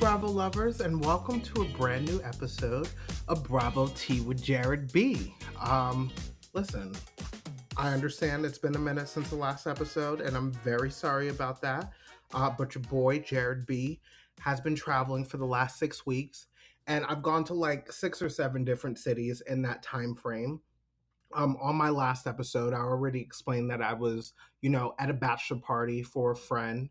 Bravo lovers, and welcome to a brand new episode of Bravo Tea with Jared B. Listen, I understand it's been a minute since the last episode, and I'm very sorry about that. But your boy Jared B has been traveling for the last 6 weeks, and I've gone to like 6 or 7 different cities in that time frame. On my last episode, I already explained that I was, at a bachelor party for a friend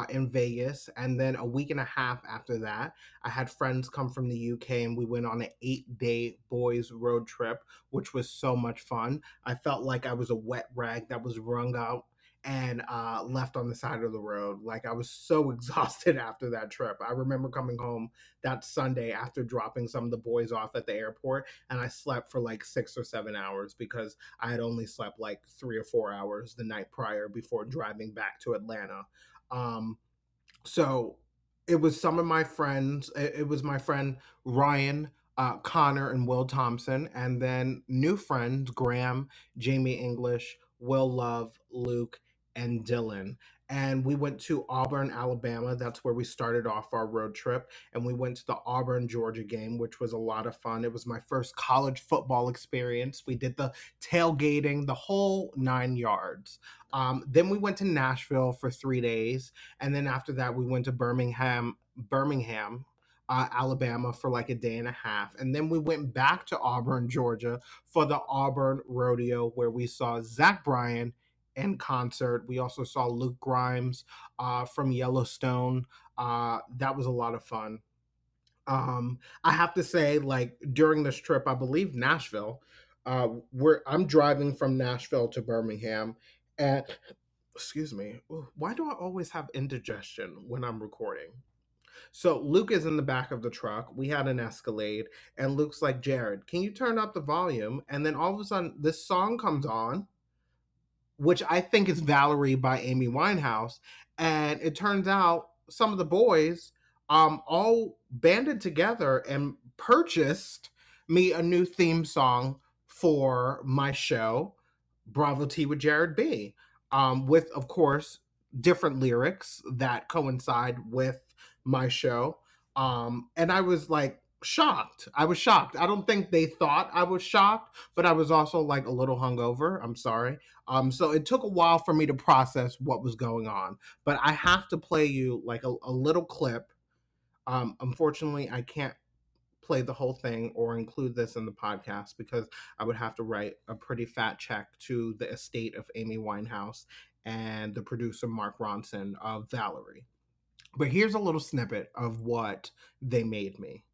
in Vegas. And then a week and a half after that, I had friends come from the UK and we went on an 8-day boys road trip, which was so much fun. I felt like I was a wet rag that was wrung out and left on the side of the road. Like I was so exhausted after that trip. I remember coming home that Sunday after dropping some of the boys off at the airport, and I slept for like 6 or 7 hours because I had only slept like 3 or 4 hours the night prior before driving back to Atlanta. So it was some of my friends. It was my friend Ryan, Connor, and Will Thompson, and then new friends Graham, Jamie English, Will Love, Luke, and Dylan. And we went to Auburn, Alabama. That's where we started off our road trip. And we went to the Auburn, Georgia game, which was a lot of fun. It was my first college football experience. We did the tailgating, the whole 9 yards. Then we went to Nashville for 3 days. And then after that, we went to Birmingham, Alabama for like a day and a half. And then we went back to Auburn, Georgia for the Auburn Rodeo, where we saw Zach Bryan in concert. We also saw Luke Grimes from Yellowstone. That was a lot of fun. I have to say, like during this trip, I believe Nashville. I'm driving from Nashville to Birmingham, and excuse me, why do I always have indigestion when I'm recording? So Luke is in the back of the truck. We had an Escalade, and Luke's like, Jared, can you turn up the volume? And then all of a sudden, this song comes on, which I think is Valerie by Amy Winehouse. And it turns out some of the boys all banded together and purchased me a new theme song for my show, Bravo Tea with Jared B. With, of course, different lyrics that coincide with my show. And I was like, shocked. I was shocked. I don't think they thought I was shocked, but I was also like a little hungover. I'm sorry. So it took a while for me to process what was going on, but I have to play you like a little clip. Unfortunately, I can't play the whole thing or include this in the podcast because I would have to write a pretty fat check to the estate of Amy Winehouse and the producer Mark Ronson of Valerie. But here's a little snippet of what they made me.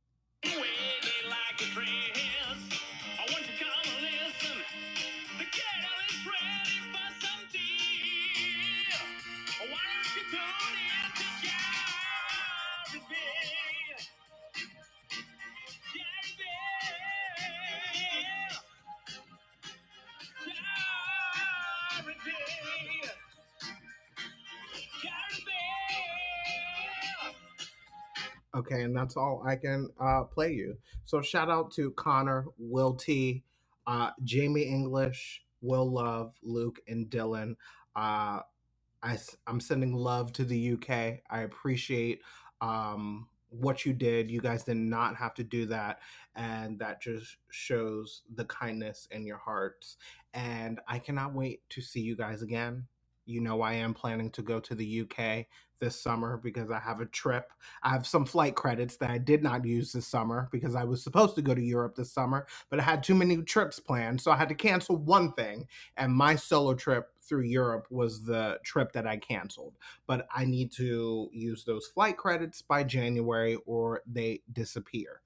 Okay, and that's all I can play you. So shout out to Connor, Will T, Jamie English, Will Love, Luke, and Dylan. Uh, I'm sending love to the UK. I appreciate what you did. You guys did not have to do that. And that just shows the kindness in your hearts. And I cannot wait to see you guys again. You know, I am planning to go to the UK this summer because I have a trip. I have some flight credits that I did not use this summer because I was supposed to go to Europe this summer, but I had too many trips planned. So I had to cancel one thing. And my solo trip through Europe was the trip that I canceled. But I need to use those flight credits by January or they disappear.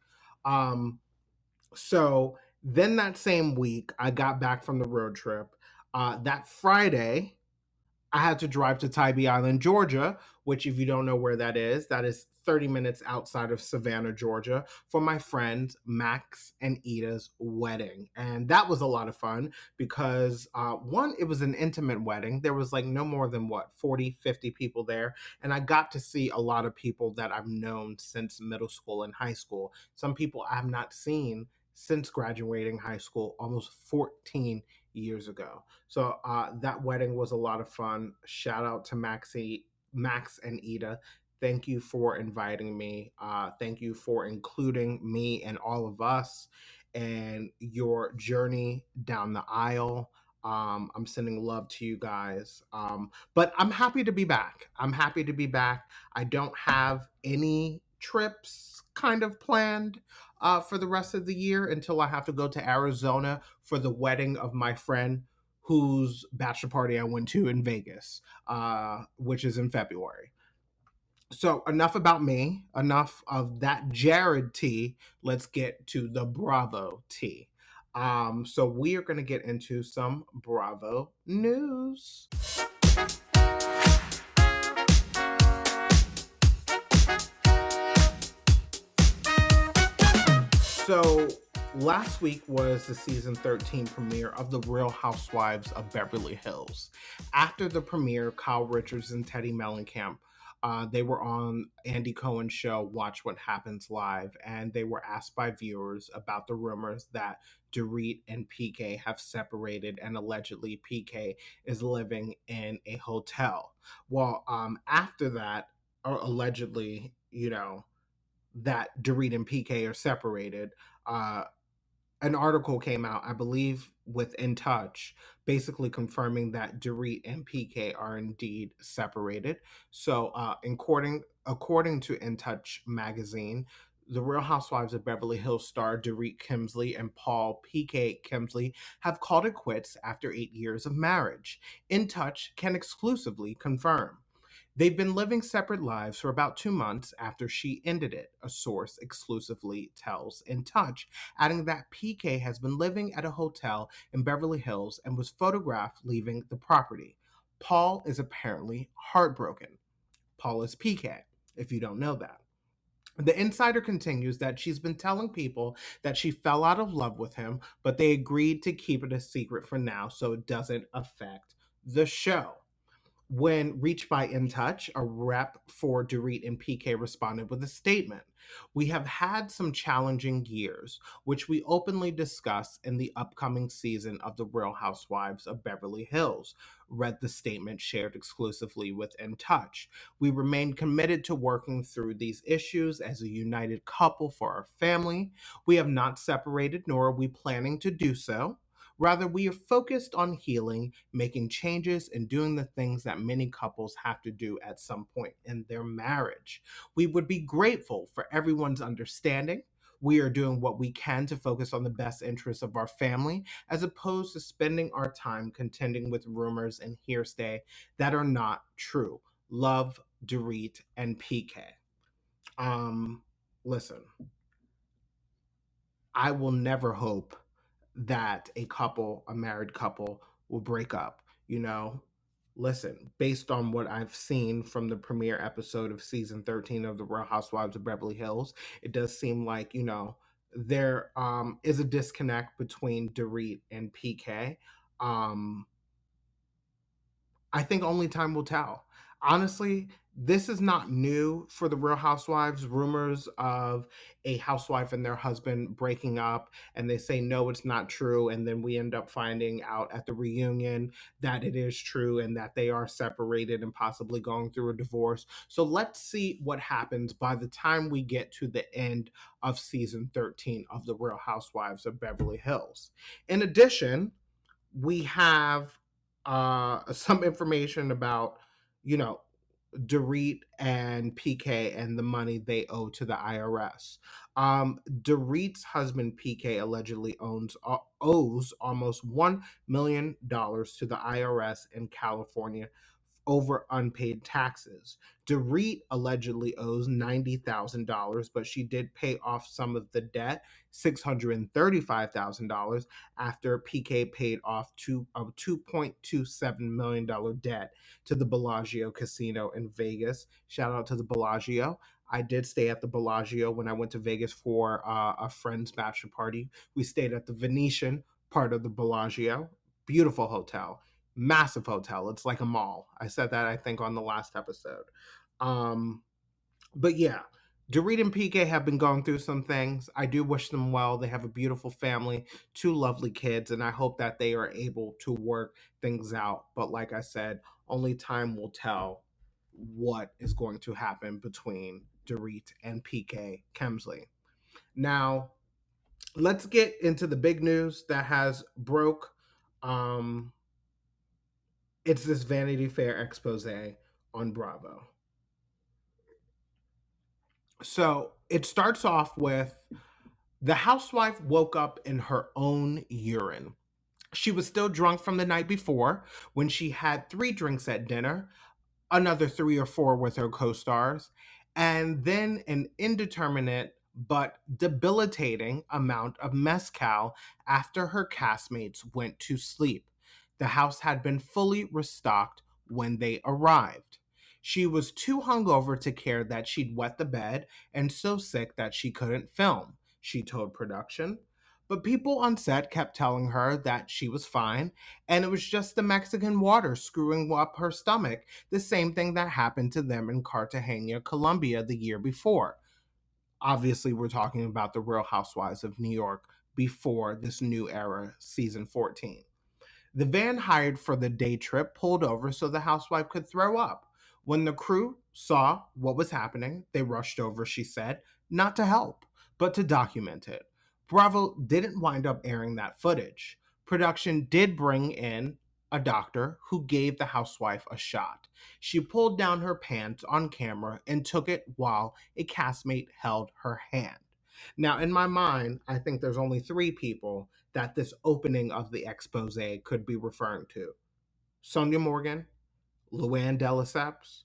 So then that same week, I got back from the road trip. That Friday, I had to drive to Tybee Island, Georgia, which, if you don't know where that is 30 minutes outside of Savannah, Georgia, for my friend Max and Ida's wedding. And that was a lot of fun because, one, it was an intimate wedding. There was like no more than 40, 50 people there. And I got to see a lot of people that I've known since middle school and high school. Some people I have not seen since graduating high school almost 14 years ago. So that wedding was a lot of fun. Shout out to Max and Ida. Thank you for inviting me. Thank you for including me and all of us and your journey down the aisle. I'm sending love to you guys. But I'm happy to be back. I'm happy to be back. I don't have any trips kind of planned for the rest of the year until I have to go to Arizona for the wedding of my friend whose bachelor party I went to in Vegas, which is in February. So enough about me, enough of that Jared tea. Let's get to the Bravo tea. So we are going to get into some Bravo news. So last week was the season 13 premiere of The Real Housewives of Beverly Hills. After the premiere, Kyle Richards and Teddy Mellencamp, they were on Andy Cohen's show, Watch What Happens Live, and they were asked by viewers about the rumors that Dorit and PK have separated, and allegedly PK is living in a hotel. Well, after that, or allegedly, that Dorit and PK are separated. Uh, an article came out, I believe, with In Touch, basically confirming that Dorit and PK are indeed separated. So, according to In Touch magazine, the Real Housewives of Beverly Hills star Dorit Kemsley and Paul PK Kemsley have called it quits after 8 years of marriage. In Touch can exclusively confirm. They've been living separate lives for about 2 months after she ended it, a source exclusively tells In Touch, adding that PK has been living at a hotel in Beverly Hills and was photographed leaving the property. Paul is apparently heartbroken. Paul is PK, if you don't know that. The insider continues that she's been telling people that she fell out of love with him, but they agreed to keep it a secret for now so it doesn't affect the show. When reached by In Touch, a rep for Dorit and PK responded with a statement. We have had some challenging years, which we openly discuss in the upcoming season of The Real Housewives of Beverly Hills, read the statement shared exclusively with In Touch. We remain committed to working through these issues as a united couple for our family. We have not separated, nor are we planning to do so. Rather, we are focused on healing, making changes, and doing the things that many couples have to do at some point in their marriage. We would be grateful for everyone's understanding. We are doing what we can to focus on the best interests of our family, as opposed to spending our time contending with rumors and hearsay that are not true. Love, Dorit, and PK. Um, Listen, I will never hope that a married couple, will break up. You know, listen, based on what I've seen from the premiere episode of season 13 of The Real Housewives of Beverly Hills, it does seem like, there is a disconnect between Dorit and PK. Um, I think only time will tell. Honestly, this is not new for the Real Housewives. Rumors of a housewife and their husband breaking up, and they say, no, it's not true. And then we end up finding out at the reunion that it is true and that they are separated and possibly going through a divorce. So let's see what happens by the time we get to the end of season 13 of The Real Housewives of Beverly Hills. In addition, we have some information about, you know, Dorit and PK and the money they owe to the IRS. Dorit's husband PK allegedly owes almost $1 million to the IRS in California over unpaid taxes. Dorit allegedly owes $90,000, but she did pay off some of the debt, $635,000, after PK paid off a $2.27 million debt to the Bellagio Casino in Vegas. Shout out to the Bellagio. I did stay at the Bellagio when I went to Vegas for a friend's bachelor party. We stayed at the Venetian part of the Bellagio. Beautiful hotel, massive hotel. It's like a mall. I said that, I think, on the last episode. Um, but yeah, Dorit and PK have been going through some things. I do wish them well. They have a beautiful family, two lovely kids, and I hope that they are able to work things out. But like I said, only time will tell what is going to happen between Dorit and PK Kemsley. Now, let's get into the big news that has broke. Um, it's this Vanity Fair expose on Bravo. So it starts off with the housewife woke up in her own urine. She was still drunk from the night before when she had 3 drinks at dinner, another 3 or 4 with her co stars, and then an indeterminate but debilitating amount of mezcal after her castmates went to sleep. The house had been fully restocked when they arrived. She was too hungover to care that she'd wet the bed and so sick that she couldn't film, she told production. But people on set kept telling her that she was fine and it was just the Mexican water screwing up her stomach, the same thing that happened to them in Cartagena, Colombia the year before. Obviously, we're talking about the Real Housewives of New York before this new era, season 14. The van hired for the day trip pulled over so the housewife could throw up. When the crew saw what was happening, they rushed over, she said, not to help, but to document it. Bravo didn't wind up airing that footage. Production did bring in a doctor who gave the housewife a shot. She pulled down her pants on camera and took it while a castmate held her hand. Now, in my mind, I think there's only 3 people that this opening of the expose could be referring to: Sonia Morgan, Luann de Lesseps,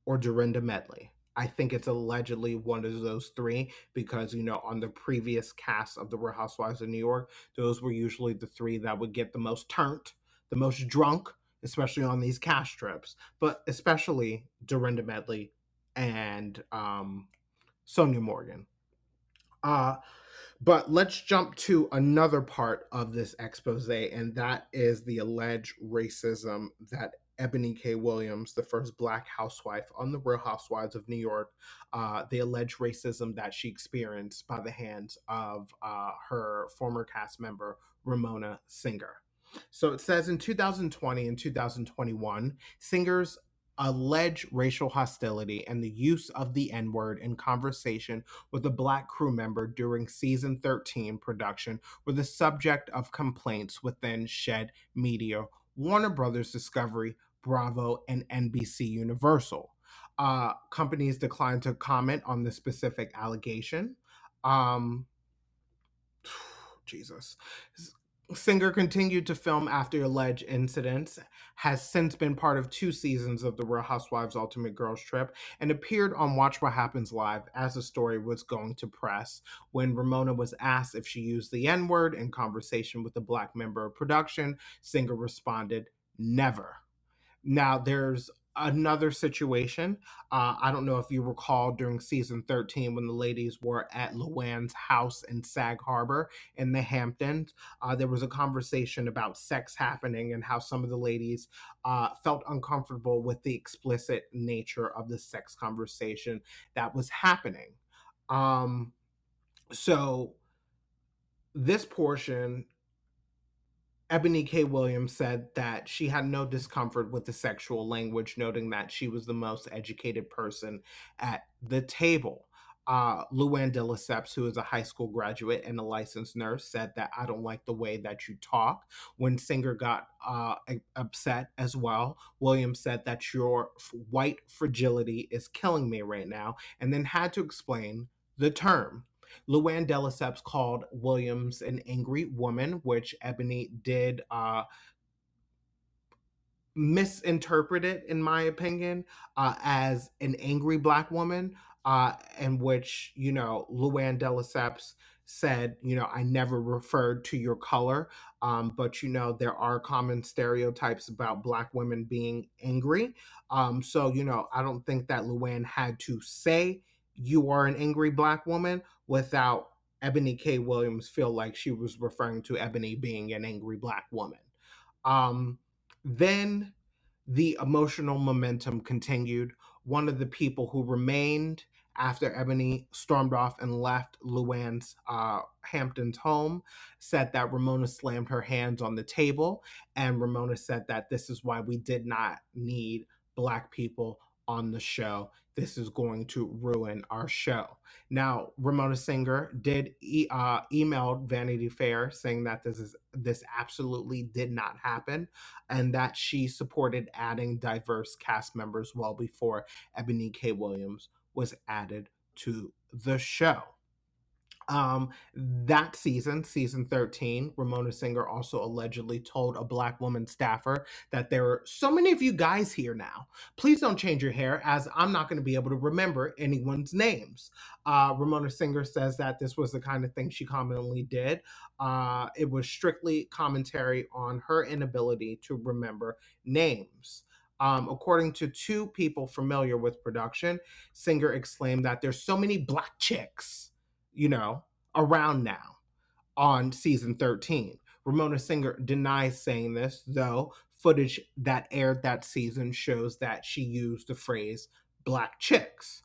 or Dorinda Medley. I think it's allegedly one of those 3 because, on the previous cast of The Real Housewives of New York, those were usually the 3 that would get the most turned, the most drunk, especially on these cast trips, but especially Dorinda Medley and Sonia Morgan. Uh, but let's jump to another part of this expose, and that is the alleged racism that Ebony K. Williams, the first Black housewife on the Real Housewives of New York, the alleged racism that she experienced by the hands of her former cast member, Ramona Singer. So it says in 2020 and 2021, Singer's alleged racial hostility and the use of the N word in conversation with a Black crew member during season 13 production were the subject of complaints within Shed Media, Warner Brothers Discovery, Bravo, and NBC Universal. Companies declined to comment on the specific allegation. Um, Jesus. Singer continued to film after alleged incidents, has since been part of 2 seasons of The Real Housewives Ultimate Girls Trip, and appeared on Watch What Happens Live as the story was going to press. When Ramona was asked if she used the N word in conversation with a Black member of production, Singer responded, never. Now, there's another situation. I don't know if you recall during season 13 when the ladies were at Luann's house in Sag Harbor in the Hamptons. There was a conversation about sex happening and how some of the ladies felt uncomfortable with the explicit nature of the sex conversation that was happening. So, this portion, Ebony K. Williams said that she had no discomfort with the sexual language, noting that she was the most educated person at the table. Luann de Lesseps, who is a high school graduate and a licensed nurse, said that I don't like the way that you talk. When Singer got upset as well, Williams said that your white fragility is killing me right now, and then had to explain the term. Luann de Lesseps called Williams an angry woman, which Ebony did misinterpret it, in my opinion, as an angry Black woman, in which, Luann de Lesseps said, I never referred to your color, but, there are common stereotypes about Black women being angry. So, I don't think that Luann had to say you are an angry Black woman without Ebony K. Williams feel like she was referring to Ebony being an angry Black woman. Then the emotional momentum continued. One of the people who remained after Ebony stormed off and left Luann's Hampton's home said that Ramona slammed her hands on the table, and Ramona said that this is why we did not need Black people on the show. This is going to ruin our show. Now, Ramona Singer did emailed Vanity Fair saying that this absolutely did not happen, and that she supported adding diverse cast members well before Ebony K. Williams was added to the show. That season 13, Ramona Singer also allegedly told a Black woman staffer that there are so many of you guys here now. Please don't change your hair, as I'm not going to be able to remember anyone's names. Ramona Singer says that this was the kind of thing she commonly did. It was strictly commentary on her inability to remember names. According to two people familiar with production, Singer exclaimed that there's so many black chicks, around now on season 13. Ramona Singer denies saying this, though footage that aired that season shows that she used the phrase black chicks.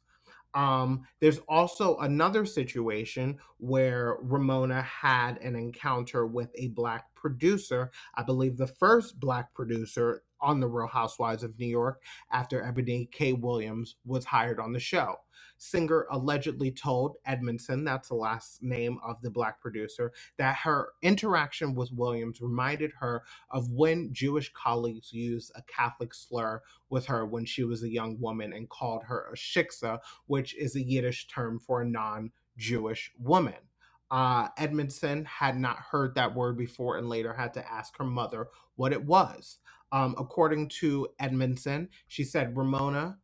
There's also another situation where Ramona had an encounter with a Black producer, I believe the first Black producer on the Real Housewives of New York, after Ebony K. Williams was hired on the show. Singer allegedly told Edmondson, that's the last name of the Black producer, that her interaction with Williams reminded her of when Jewish colleagues used a Catholic slur with her when she was a young woman and called her a shiksa, which is a Yiddish term for a non-Jewish woman. Edmondson had not heard that word before and later had to ask her mother what it was. According to Edmondson, she said, Ramona,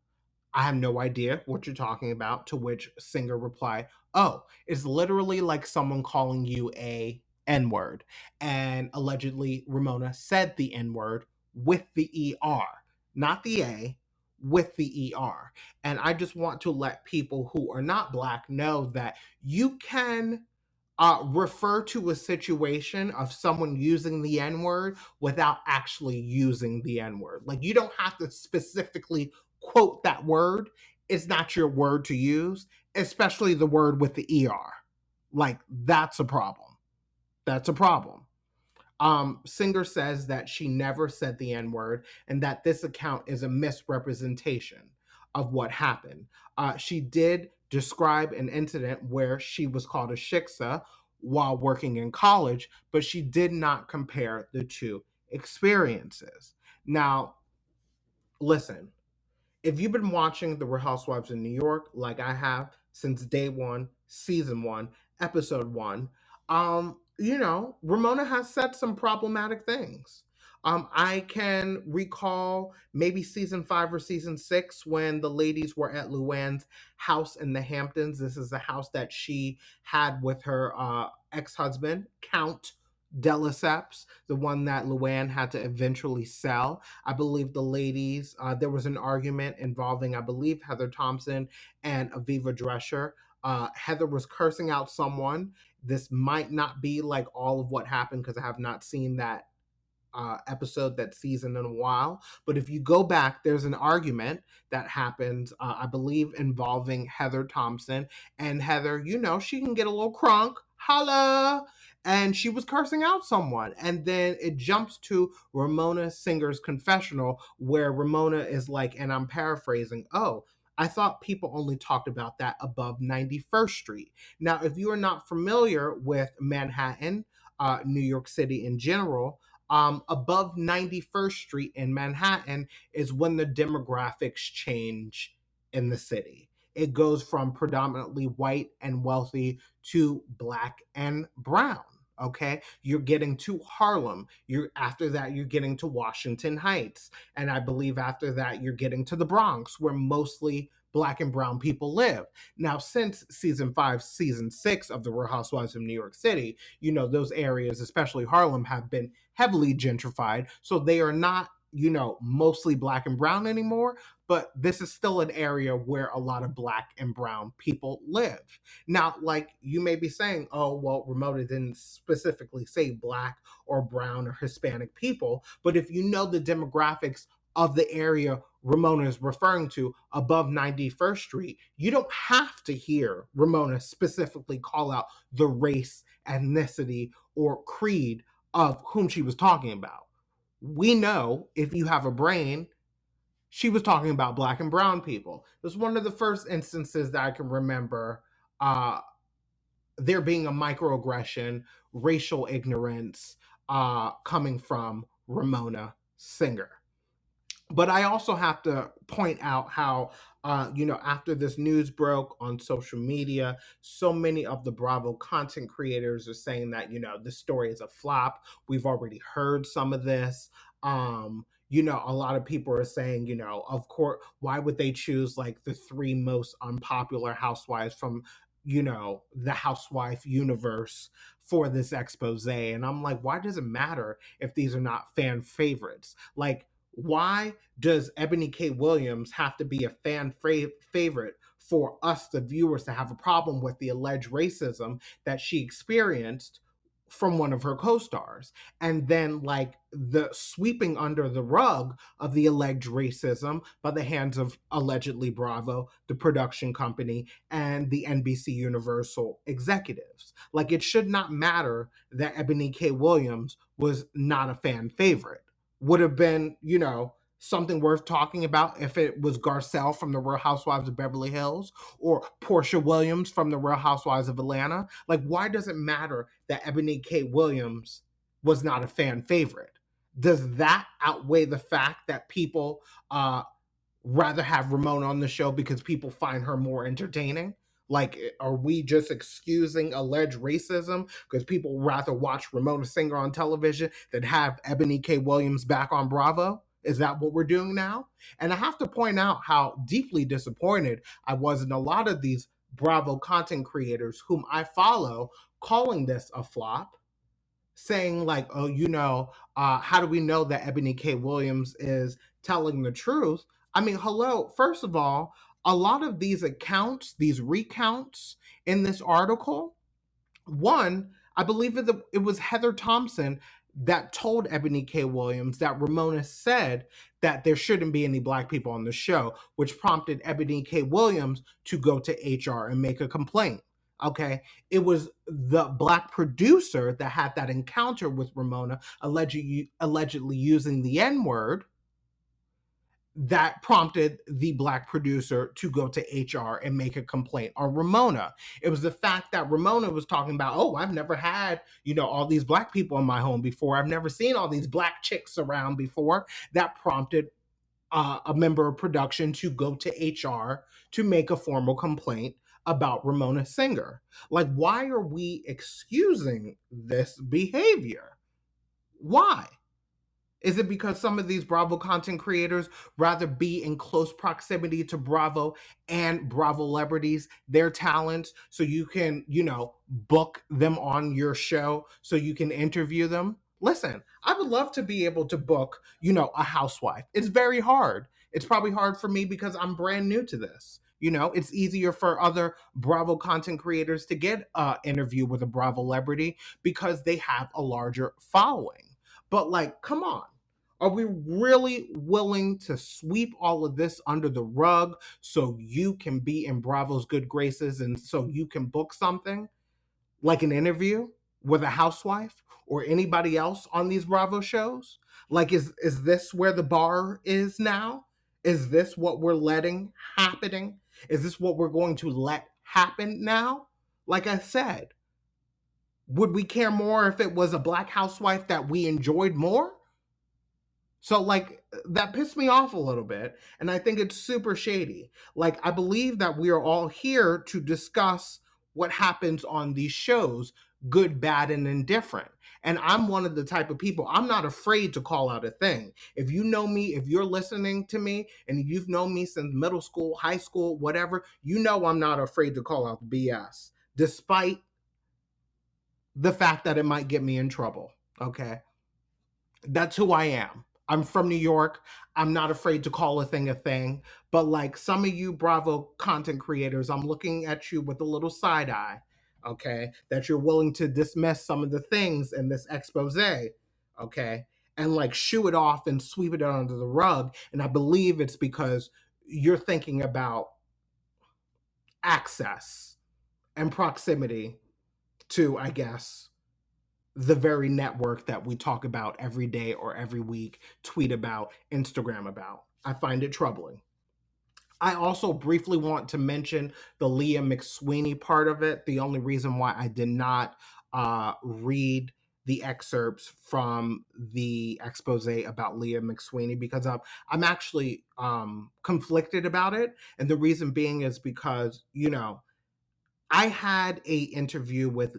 I have no idea what you're talking about, to which Singer replied, oh, it's literally like someone calling you a N-word. And allegedly, Ramona said the N-word with the ER, not the A, with the ER. And I just want to let people who are not Black know that you can refer to a situation of someone using the N word without actually using the N word. Like, you don't have to specifically quote that word. It's not your word to use, especially the word with the ER. Like, that's a problem. That's a problem. Singer says that she never said the N word and that this account is a misrepresentation of what happened. She did describe an incident where she was called a shiksa while working in college, but she did not compare the two experiences. Now, listen, if you've been watching The Real Housewives in New York, like I have since day one, season one, episode one, Ramona has said some problematic things. I can recall maybe season 5 or season 6 when the ladies were at Luann's house in the Hamptons. This is the house that she had with her ex-husband, Count de Lesseps, the one that Luann had to eventually sell. I believe the ladies, there was an argument involving, I believe, Heather Thompson and Aviva Drescher. Heather was cursing out someone. This might not be like all of what happened because I have not seen that episode, that season in a while. But if you go back, there's an argument that happens, I believe, involving Heather Thompson. And Heather, she can get a little crunk. Holla! And she was cursing out someone. And then it jumps to Ramona Singer's confessional, where Ramona is like, and I'm paraphrasing, oh, I thought people only talked about that above 91st Street. Now, if you are not familiar with Manhattan, New York City in general, above 91st Street in Manhattan is when the demographics change in the city. It goes from predominantly white and wealthy to Black and brown. Okay, you're getting to Harlem. After that, you're getting to Washington Heights, and I believe after that, you're getting to the Bronx, where mostly Black and brown people live. Now, since season 5, season 6 of The Real Housewives of New York City, those areas, especially Harlem, have been heavily gentrified, so they are not, mostly Black and brown anymore, but this is still an area where a lot of Black and brown people live. Now, like, you may be saying, oh, well, Ramona didn't specifically say Black or brown or Hispanic people, but if you know the demographics of the area Ramona is referring to above 91st Street, you don't have to hear Ramona specifically call out the race, ethnicity, or creed of whom she was talking about. We know, if you have a brain, she was talking about black and brown people. It was one of the first instances that I can remember there being a microaggression, racial ignorance coming from Ramona Singer. But I also have to point out how, after this news broke on social media, so many of the Bravo content creators are saying that, this story is a flop. We've already heard some of this. A lot of people are saying, of course, why would they choose like the three most unpopular housewives from, the housewife universe for this expose? And I'm like, why does it matter if these are not fan favorites? Like, why does Ebony K. Williams have to be a fan favorite for us, the viewers, to have a problem with the alleged racism that she experienced from one of her co-stars? And then, like, the sweeping under the rug of the alleged racism by the hands of allegedly Bravo, the production company, and the NBC Universal executives. Like, it should not matter that Ebony K. Williams was not a fan favorite. Would have been, something worth talking about if it was Garcelle from the Real Housewives of Beverly Hills or Portia Williams from the Real Housewives of Atlanta. Like, why does it matter that Ebony K. Williams was not a fan favorite? Does that outweigh the fact that people rather have Ramona on the show because people find her more entertaining? Like, are we just excusing alleged racism because people rather watch Ramona Singer on television than have Ebony K. Williams back on Bravo? Is that what we're doing now? And I have to point out how deeply disappointed I was in a lot of these Bravo content creators whom I follow calling this a flop, saying like, oh, how do we know that Ebony K. Williams is telling the truth? I mean, hello, first of all, a lot of these accounts, these recounts in this article, one, I believe it was Heather Thompson that told Ebony K. Williams that Ramona said that there shouldn't be any black people on the show, which prompted Ebony K. Williams to go to HR and make a complaint. Okay. It was the black producer that had that encounter with Ramona, allegedly using the N word, that prompted the black producer to go to HR and make a complaint on Ramona. It was the fact that Ramona was talking about, oh, I've never had, all these black people in my home before. I've never seen all these black chicks around before. That prompted a member of production to go to HR to make a formal complaint about Ramona Singer. Like, why are we excusing this behavior? Why? Is it because some of these Bravo content creators rather be in close proximity to Bravo and Bravo celebrities, their talents, so you can, book them on your show so you can interview them? Listen, I would love to be able to book, a housewife. It's very hard. It's probably hard for me because I'm brand new to this. It's easier for other Bravo content creators to get an interview with a Bravo celebrity because they have a larger following. But, like, come on. Are we really willing to sweep all of this under the rug so you can be in Bravo's good graces and so you can book something like an interview with a housewife or anybody else on these Bravo shows? Like, is this where the bar is now? Is this what we're letting happening? Is this what we're going to let happen now? Like I said, would we care more if it was a black housewife that we enjoyed more? So, like, that pissed me off a little bit, and I think it's super shady. Like, I believe that we are all here to discuss what happens on these shows, good, bad, and indifferent. And I'm one of the type of people, I'm not afraid to call out a thing. If you know me, if you're listening to me, and you've known me since middle school, high school, whatever, I'm not afraid to call out the BS, despite the fact that it might get me in trouble, okay? That's who I am. I'm from New York. I'm not afraid to call a thing. But like some of you Bravo content creators, I'm looking at you with a little side eye, okay? That you're willing to dismiss some of the things in this expose, okay? And like shoo it off and sweep it under the rug. And I believe it's because you're thinking about access and proximity to, I guess, the very network that we talk about every day or every week, tweet about, Instagram about. I find it troubling. I also briefly want to mention the Leah McSweeney part of it. The only reason why I did not read the excerpts from the expose about Leah McSweeney because I'm actually conflicted about it. And the reason being is because, I had a interview with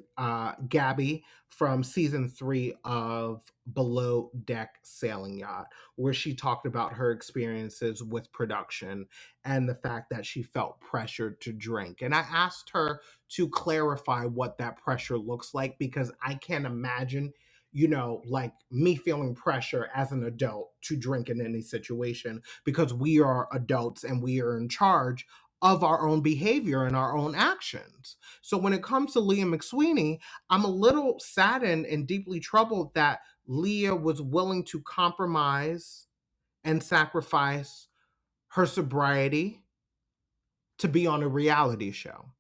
Gabby from season 3 of Below Deck Sailing Yacht, where she talked about her experiences with production and the fact that she felt pressured to drink. And I asked her to clarify what that pressure looks like because I can't imagine, like me feeling pressure as an adult to drink in any situation because we are adults and we are in charge of our own behavior and our own actions. So when it comes to Leah McSweeney, I'm a little saddened and deeply troubled that Leah was willing to compromise and sacrifice her sobriety to be on a reality show.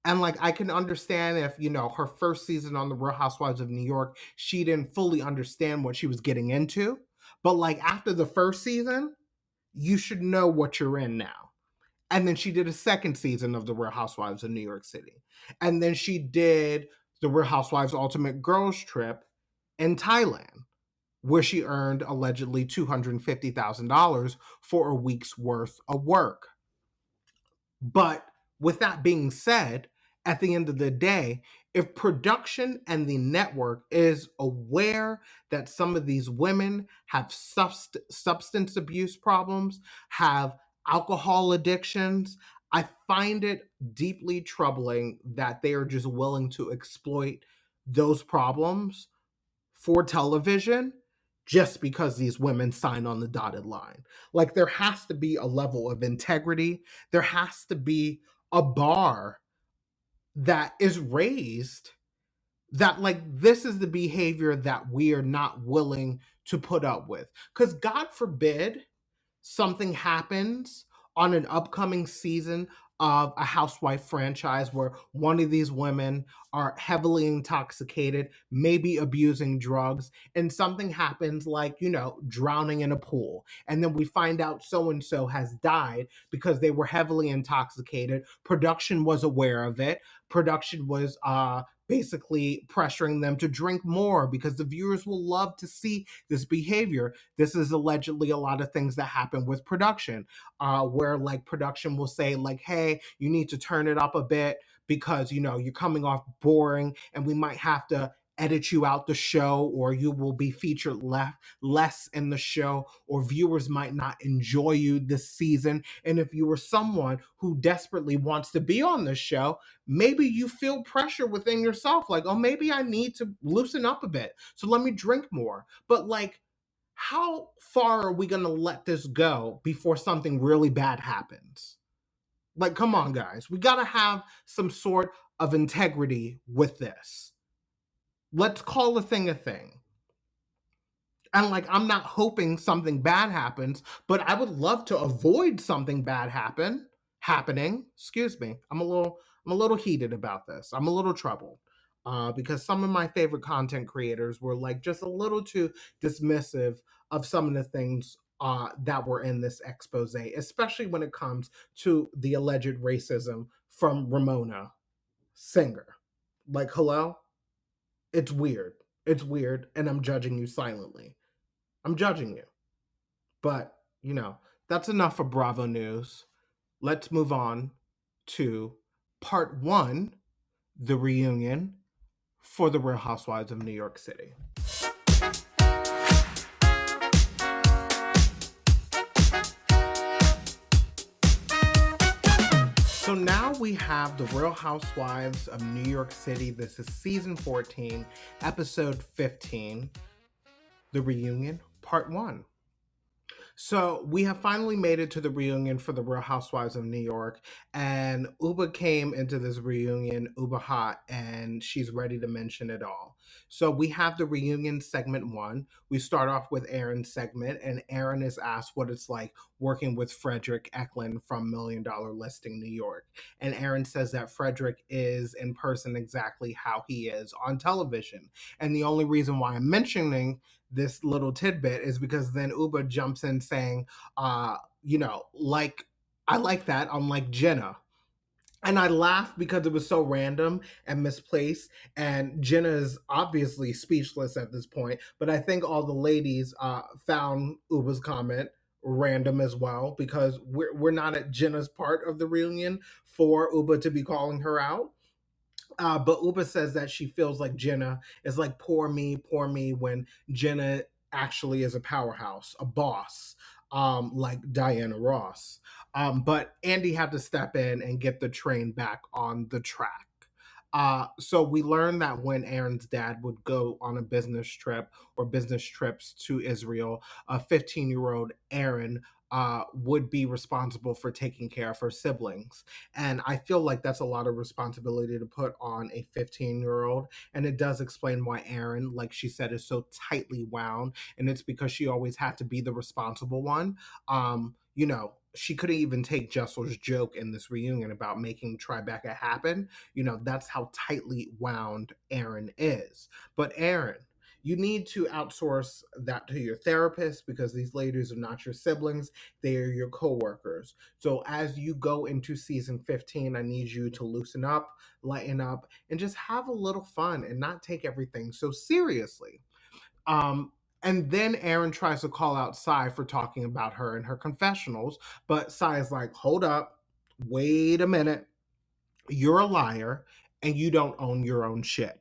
And like I can understand if, her first season on the Real Housewives of New York, she didn't fully understand what she was getting into. But like after the first season, you should know what you're in now. And then she did a second season of The Real Housewives of New York City. And then she did The Real Housewives Ultimate Girls Trip in Thailand, where she earned allegedly $250,000 for a week's worth of work. But with that being said, at the end of the day, if production and the network is aware that some of these women have substance abuse problems, have alcohol addictions, I find it deeply troubling that they are just willing to exploit those problems for television just because these women sign on the dotted line. Like there has to be a level of integrity. There has to be a bar that is raised that like this is the behavior that we are not willing to put up with. Cuz God forbid something happens on an upcoming season of a housewife franchise where one of these women are heavily intoxicated, maybe abusing drugs, and something happens like, drowning in a pool. And then we find out so and so has died because they were heavily intoxicated. Production was aware of it. Production was basically pressuring them to drink more because the viewers will love to see this behavior. This is allegedly a lot of things that happen with production, where like production will say like, hey, you need to turn it up a bit because, you're coming off boring and we might have to edit you out the show, or you will be featured less in the show, or viewers might not enjoy you this season. And if you were someone who desperately wants to be on the show, maybe you feel pressure within yourself, like, oh, maybe I need to loosen up a bit, so let me drink more. But like, how far are we going to let this go before something really bad happens? Like, come on, guys. We got to have some sort of integrity with this. Let's call a thing a thing. And like, I'm not hoping something bad happens, but I would love to avoid something bad happening. Excuse me. I'm a little heated about this. I'm a little troubled. Because some of my favorite content creators were like just a little too dismissive of some of the things that were in this expose, especially when it comes to the alleged racism from Ramona Singer. Like, hello? It's weird. It's weird, and I'm judging you silently. I'm judging you. But, that's enough for Bravo News. Let's move on to part 1, the reunion for the Real Housewives of New York City. So now we have the Real Housewives of New York City. This is season 14, episode 15, the reunion, part 1. So we have finally made it to the reunion for the Real Housewives of New York, and Uba came into this reunion uber hot, and she's ready to mention it all. So we have the reunion segment 1. We start off with Aaron's segment, and Aaron is asked what it's like working with Frederick Eklund from Million Dollar Listing New York. And Aaron says that Frederick is in person exactly how he is on television. And the only reason why I'm mentioning this little tidbit is because then Uba jumps in saying, like, I like that, unlike Jenna. And I laughed because it was so random and misplaced. And Jenna is obviously speechless at this point. But I think all the ladies found Uba's comment random as well, because we're not at Jenna's part of the reunion for Uba to be calling her out. But Uba says that she feels like Jenna is like poor me, when Jenna actually is a powerhouse, a boss, like Diana Ross. But Andy had to step in and get the train back on the track. So we learned that when Aaron's dad would go on a business trip or business trips to Israel, a 15-year-old Aaron would be responsible for taking care of her siblings. And I feel like that's a lot of responsibility to put on a 15-year-old. And it does explain why Aaron, like she said, is so tightly wound. And it's because she always had to be the responsible one. She couldn't even take Jessel's joke in this reunion about making Tribeca happen. That's how tightly wound Aaron is. But Aaron, you need to outsource that to your therapist, because these ladies are not your siblings, they are your coworkers. So as you go into season 15, I need you to loosen up, lighten up, and just have a little fun and not take everything so seriously. Um, and then Aaron tries to call out Sai for talking about her in her confessionals, but Sai is like, hold up, wait a minute, you're a liar and you don't own your own shit.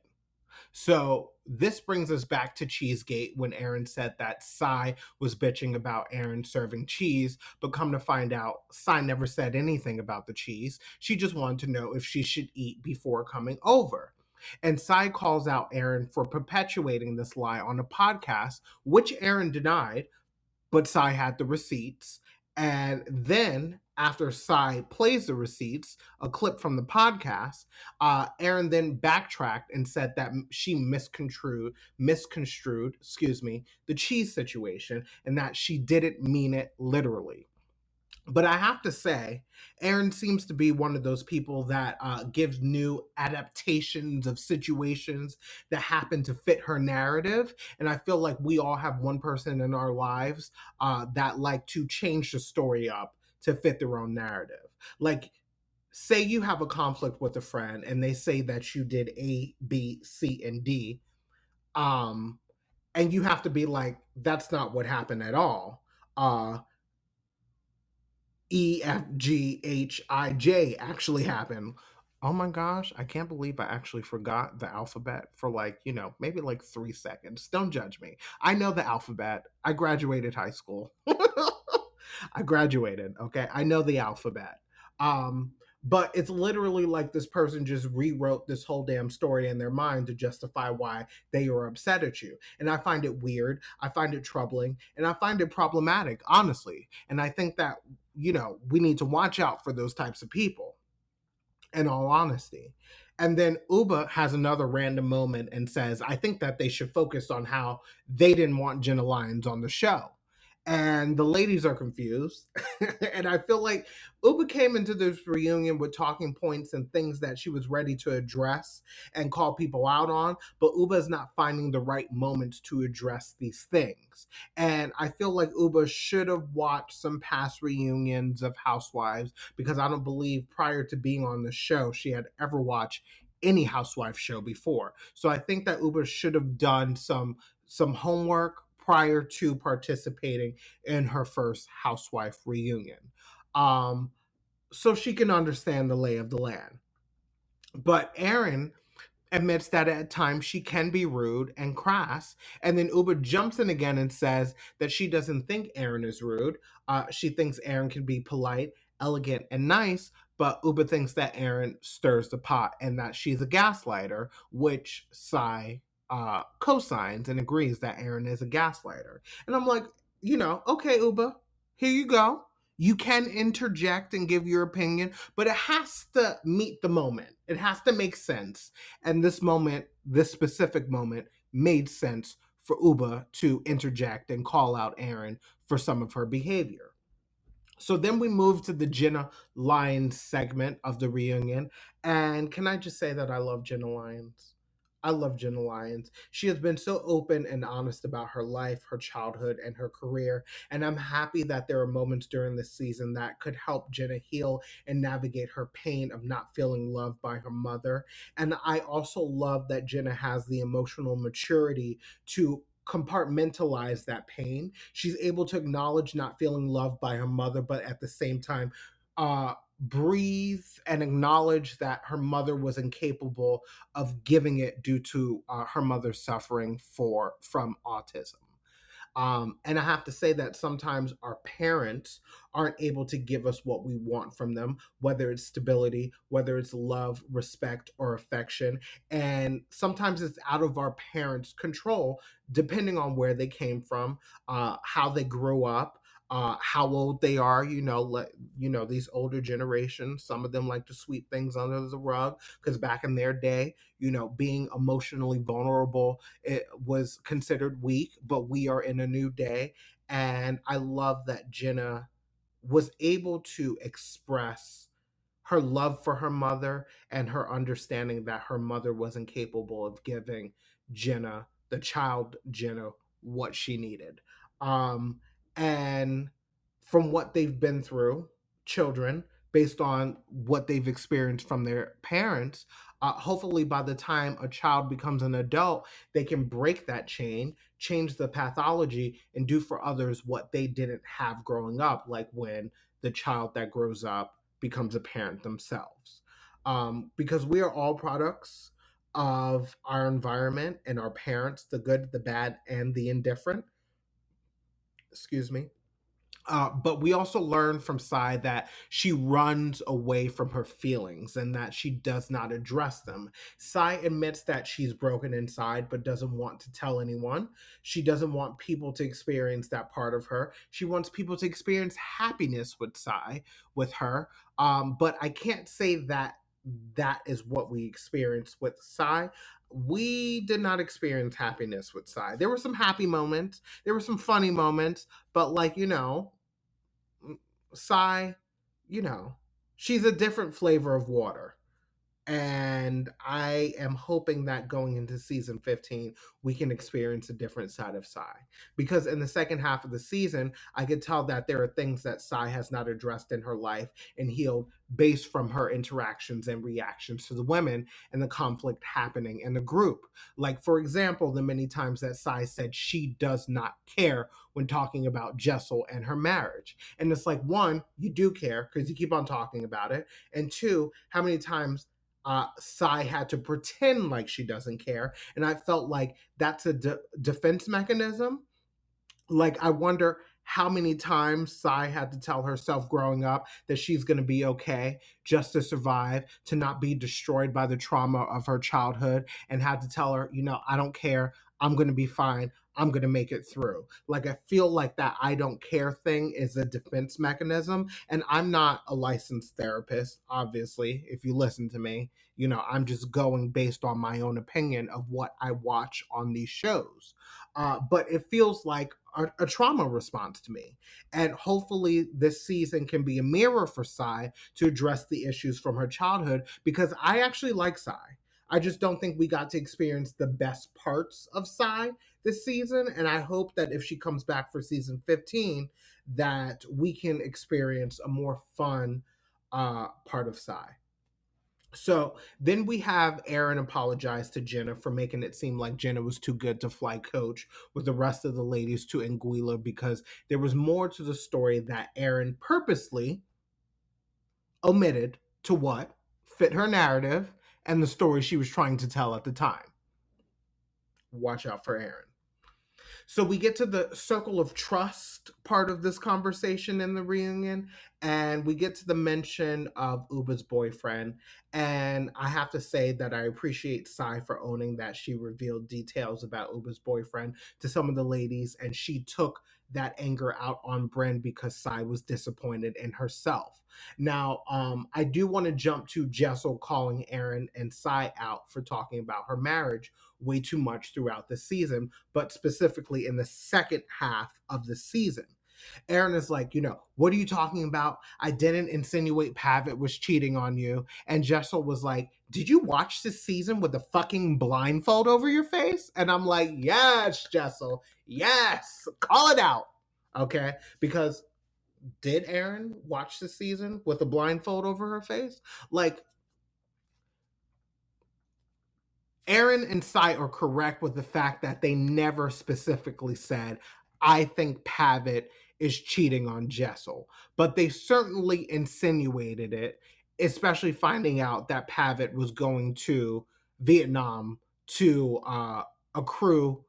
So this brings us back to Cheesegate, when Aaron said that Sai was bitching about Aaron serving cheese, but come to find out, Sai never said anything about the cheese. She just wanted to know if she should eat before coming over. And Sai calls out Aaron for perpetuating this lie on a podcast, which Aaron denied, but Sai had the receipts. And then after Sai plays the receipts, a clip from the podcast, Aaron then backtracked and said that she misconstrued, the cheese situation, and that she didn't mean it literally. But I have to say, Aaron seems to be one of those people that gives new adaptations of situations that happen to fit her narrative. And I feel like we all have one person in our lives that like to change the story up to fit their own narrative. Like, say you have a conflict with a friend and they say that you did A, B, C, and D. And you have to be like, that's not what happened at all. EFGHIJ actually happened. Oh my gosh, I can't believe I actually forgot the alphabet for maybe like 3 seconds. Don't judge me. I know the alphabet. I graduated high school. I graduated, okay? I know the alphabet. But it's literally like this person just rewrote this whole damn story in their mind to justify why they were upset at you. And I find it weird. I find it troubling. And I find it problematic, honestly. And I think that, we need to watch out for those types of people, in all honesty. And then Uba has another random moment and says, I think that they should focus on how they didn't want Jenna Lyons on the show. And the ladies are confused. And I feel like Uba came into this reunion with talking points and things that she was ready to address and call people out on, but Uba is not finding the right moments to address these things. And I feel like Uba should have watched some past reunions of Housewives, because I don't believe prior to being on the show she had ever watched any housewife show before. So I think that Uba should have done some homework prior to participating in her first housewife reunion, so she can understand the lay of the land. But Aaron admits that at times she can be rude and crass. And then Uba jumps in again and says that she doesn't think Aaron is rude. She thinks Aaron can be polite, elegant, and nice. But Uba thinks that Aaron stirs the pot and that she's a gaslighter, which Sai co-signs and agrees that Aaron is a gaslighter. And I'm like, okay, Uba, here you go. You can interject and give your opinion, but it has to meet the moment. It has to make sense. And this specific moment, made sense for Uba to interject and call out Aaron for some of her behavior. So then we move to the Jenna Lyons segment of the reunion. And can I just say that I love Jenna Lyons? I love Jenna Lyons. She has been so open and honest about her life, her childhood, and her career. And I'm happy that there are moments during this season that could help Jenna heal and navigate her pain of not feeling loved by her mother. And I also love that Jenna has the emotional maturity to compartmentalize that pain. She's able to acknowledge not feeling loved by her mother, but at the same time, breathe and acknowledge that her mother was incapable of giving it due to her mother suffering from autism. And I have to say that sometimes our parents aren't able to give us what we want from them, whether it's stability, whether it's love, respect, or affection. And sometimes it's out of our parents' control, depending on where they came from, how they grew up. How old they are, these older generations. Some of them like to sweep things under the rug because back in their day, being emotionally vulnerable, it was considered weak, but we are in a new day. And I love that Jenna was able to express her love for her mother and her understanding that her mother wasn't capable of giving Jenna, the child Jenna, what she needed. And from what they've been through, children, based on what they've experienced from their parents, hopefully by the time a child becomes an adult, they can break that chain, change the pathology, and do for others what they didn't have growing up, like when the child that grows up becomes a parent themselves. Because we are all products of our environment and our parents, the good, the bad, and the indifferent. Excuse me. But we also learn from Sai that she runs away from her feelings and that she does not address them. Sai admits that she's broken inside but doesn't want to tell anyone. She doesn't want people to experience that part of her. She wants people to experience happiness with Sai, with her. But I can't say that that is what we experienced with Sai. We did not experience happiness with Sai. There were some happy moments, there were some funny moments, but Sai, you know, she's a different flavor of water. And I am hoping that going into season 15, we can experience a different side of Sai. Because in the second half of the season, I could tell that there are things that Sai has not addressed in her life and healed based from her interactions and reactions to the women and the conflict happening in the group. Like, for example, the many times that Sai said she does not care when talking about Jessel and her marriage. And it's like, one, you do care because you keep on talking about it. And two, how many times Sai had to pretend like she doesn't care. And I felt like that's a defense mechanism. Like, I wonder how many times Sai had to tell herself growing up that she's going to be okay just to survive, to not be destroyed by the trauma of her childhood, and had to tell her, I don't care. I'm going to be fine. I'm going to make it through. Like, I feel like that I don't care thing is a defense mechanism. And I'm not a licensed therapist, obviously, if you listen to me. I'm just going based on my own opinion of what I watch on these shows. But it feels like a trauma response to me. And hopefully, this season can be a mirror for Sai to address the issues from her childhood because I actually like Sai. I just don't think we got to experience the best parts of Sai this season. And I hope that if she comes back for season 15, that we can experience a more fun part of Sai. So then we have Aaron apologize to Jenna for making it seem like Jenna was too good to fly coach with the rest of the ladies to Anguilla because there was more to the story that Aaron purposely omitted to what fit her narrative and the story she was trying to tell at the time. Watch out for Aaron. So we get to the circle of trust part of this conversation in the reunion, and we get to the mention of Uba's boyfriend. And I have to say that I appreciate Sai for owning that she revealed details about Uba's boyfriend to some of the ladies, and she took that anger out on Bren because Sai was disappointed in herself. Now, I do want to jump to Jessel calling Aaron and Sai out for talking about her marriage way too much throughout the season, but specifically in the second half of the season. Aaron is like, what are you talking about? I didn't insinuate Pavitt was cheating on you. And Jessel was like, did you watch this season with a fucking blindfold over your face? And I'm like, yes, Jessel, yes, call it out. Okay, because did Aaron watch the season with a blindfold over her face? Like, Aaron and Sai are correct with the fact that they never specifically said, I think Pavitt is cheating on Jessel. But they certainly insinuated it, especially finding out that Pavitt was going to Vietnam to accrue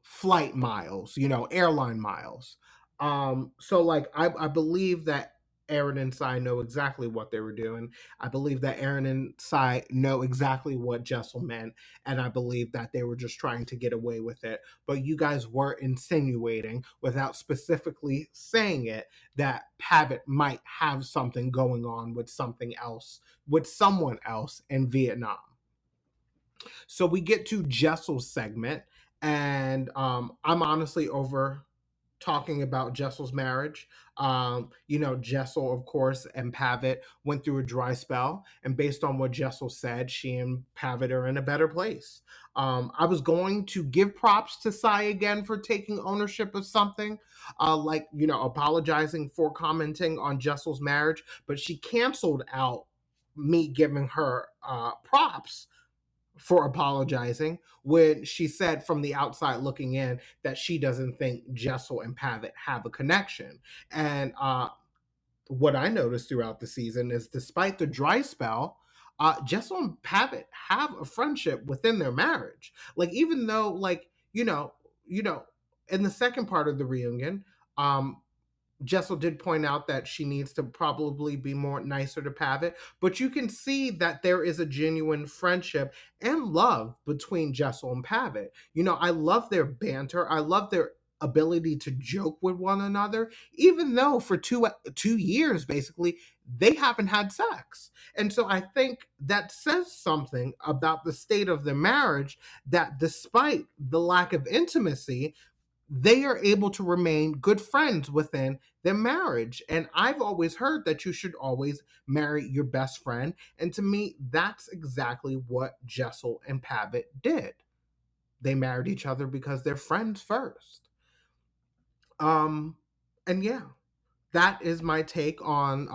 flight miles, airline miles. So like I believe that Aaron and Sai know exactly what they were doing. I believe that Aaron and Sai know exactly what Jessel meant, and I believe that they were just trying to get away with it. But you guys were insinuating, without specifically saying it, that Pavitt might have something going on with something else, with someone else in Vietnam. So we get to Jessel's segment, and I'm honestly over talking about Jessel's marriage. Jessel, of course, and Pavitt went through a dry spell, and based on what Jessel said, she and Pavitt are in a better place. I was going to give props to Sai again for taking ownership of something, apologizing for commenting on Jessel's marriage, but she canceled out me giving her props for apologizing when she said from the outside looking in that she doesn't think Jessel and Pavitt have a connection. And what I noticed throughout the season is despite the dry spell, Jessel and Pavitt have a friendship within their marriage. Like even though in the second part of the reunion, Jessel did point out that she needs to probably be more nicer to Pavitt, but you can see that there is a genuine friendship and love between Jessel and Pavitt. I love their banter. I love their ability to joke with one another, even though for 2 years basically they haven't had sex. And so I think that says something about the state of their marriage, that despite the lack of intimacy, they are able to remain good friends within their marriage. And I've always heard that you should always marry your best friend. And to me, that's exactly what Jessel and Pavitt did. They married each other because they're friends first. And yeah, that is my take on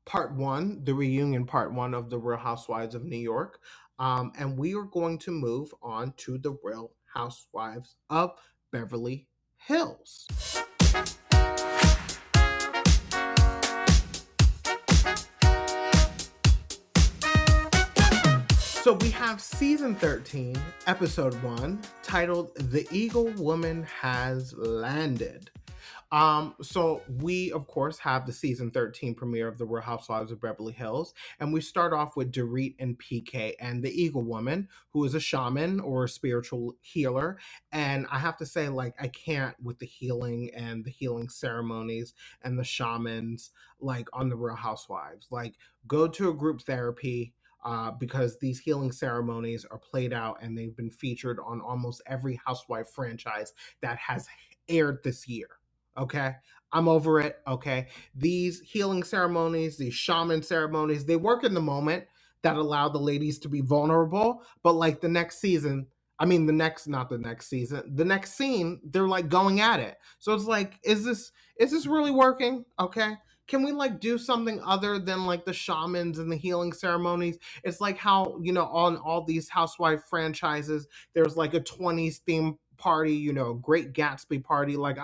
part one, the reunion part one of the Real Housewives of New York. And we are going to move on to the Real Housewives of Beverly Hills. So we have season 13, episode 1, titled The Eagle Woman Has Landed. So we, of course, have the season 13 premiere of The Real Housewives of Beverly Hills, and we start off with Dorit and PK and the Eagle Woman, who is a shaman or a spiritual healer. And I have to say, like, I can't with the healing and the healing ceremonies and the shamans, like, on The Real Housewives. Like, go to a group therapy. Because these healing ceremonies are played out and they've been featured on almost every housewife franchise that has aired this year. Okay, I'm over it. Okay, these healing ceremonies, these shaman ceremonies, they work in the moment that allow the ladies to be vulnerable, but like the next season, not the next season, the next scene, they're like going at it. So it's like, is this really working? Okay, can we like do something other than like the shamans and the healing ceremonies? It's like how, on all these housewife franchises, there's like a 20s theme party, Great Gatsby party. Like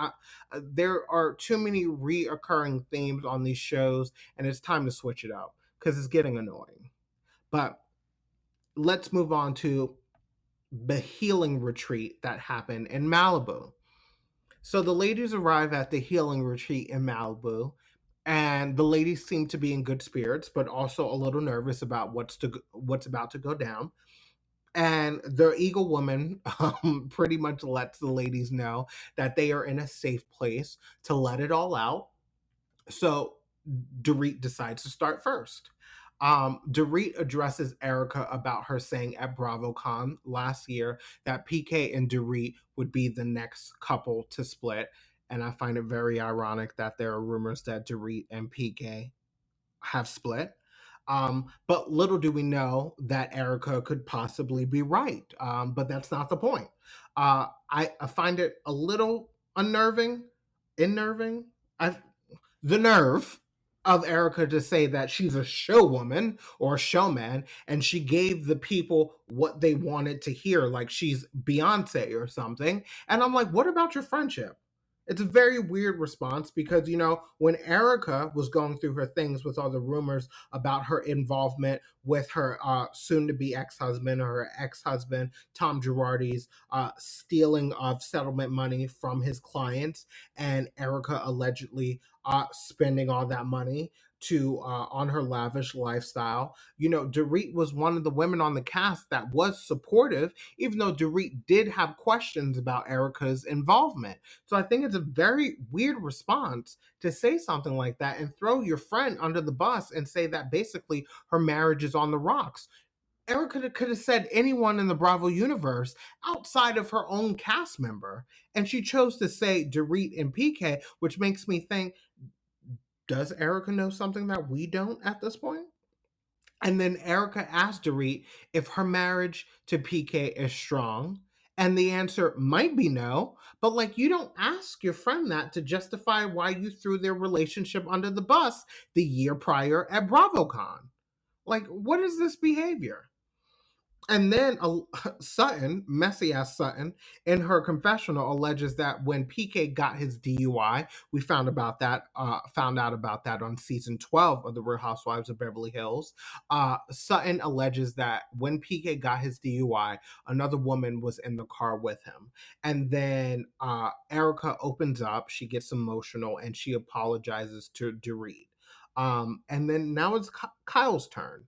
there are too many reoccurring themes on these shows, and it's time to switch it up because it's getting annoying. But let's move on to the healing retreat that happened in Malibu. So the ladies arrive at the healing retreat in Malibu, and the ladies seem to be in good spirits, but also a little nervous about what's about to go down. And the Eagle Woman pretty much lets the ladies know that they are in a safe place to let it all out. So Dorit decides to start first. Dorit addresses Erica about her saying at BravoCon last year that PK and Dorit would be the next couple to split. and I find it very ironic that there are rumors that Dorit and PK have split. But little do we know that Erica could possibly be right. But that's not the point. I find it a little unnerving. I, the nerve of Erica to say that she's a showwoman or a showman and she gave the people what they wanted to hear, like she's Beyonce or something. And I'm like, what about your friendship? It's a very weird response because, when Erica was going through her things with all the rumors about her involvement with her soon to be ex husband or her ex husband, Tom Girardi's stealing of settlement money from his clients, and Erica allegedly spending all that money to on her lavish lifestyle. Dorit was one of the women on the cast that was supportive, even though Dorit did have questions about Erica's involvement. So I think it's a very weird response to say something like that and throw your friend under the bus and say that basically her marriage is on the rocks. Erica could have said anyone in the Bravo universe outside of her own cast member. And she chose to say Dorit and PK, which makes me think, does Erica know something that we don't at this point? And then Erica asked Dorit if her marriage to PK is strong. And the answer might be no, but you don't ask your friend that to justify why you threw their relationship under the bus the year prior at BravoCon. What is this behavior? And then Sutton, messy ass Sutton, in her confessional alleges that when PK got his DUI, we found out about that on season 12 of the Real Housewives of Beverly Hills. Sutton alleges that when PK got his DUI, another woman was in the car with him. And then Erica opens up, she gets emotional, and she apologizes to Dorit. And then now it's Kyle's turn.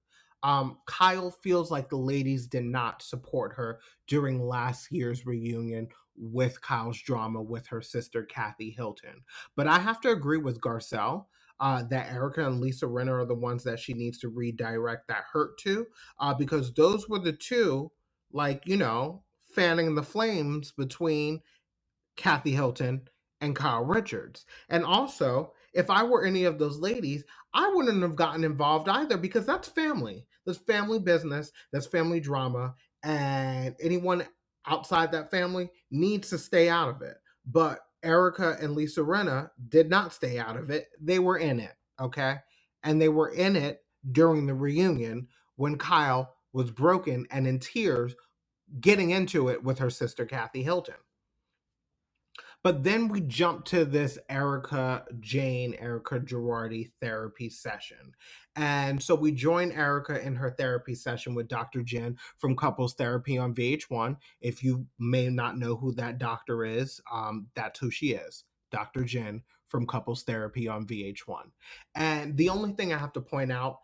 Kyle feels like the ladies did not support her during last year's reunion with Kyle's drama with her sister Kathy Hilton. But I have to agree with Garcelle that Erica and Lisa Rinna are the ones that she needs to redirect that hurt to, because those were the two, fanning the flames between Kathy Hilton and Kyle Richards. And also, if I were any of those ladies, I wouldn't have gotten involved either because that's family. That's family business, that's family drama, and anyone outside that family needs to stay out of it. But Erica and Lisa Rinna did not stay out of it. They were in it, okay? And they were in it during the reunion when Kyle was broken and in tears getting into it with her sister Kathy Hilton. But then we jump to this Erica Girardi therapy session. And so we join Erica in her therapy session with Dr. Jen from Couples Therapy on VH1. If you may not know who that doctor is, that's who she is. Dr. Jen from Couples Therapy on VH1. And the only thing I have to point out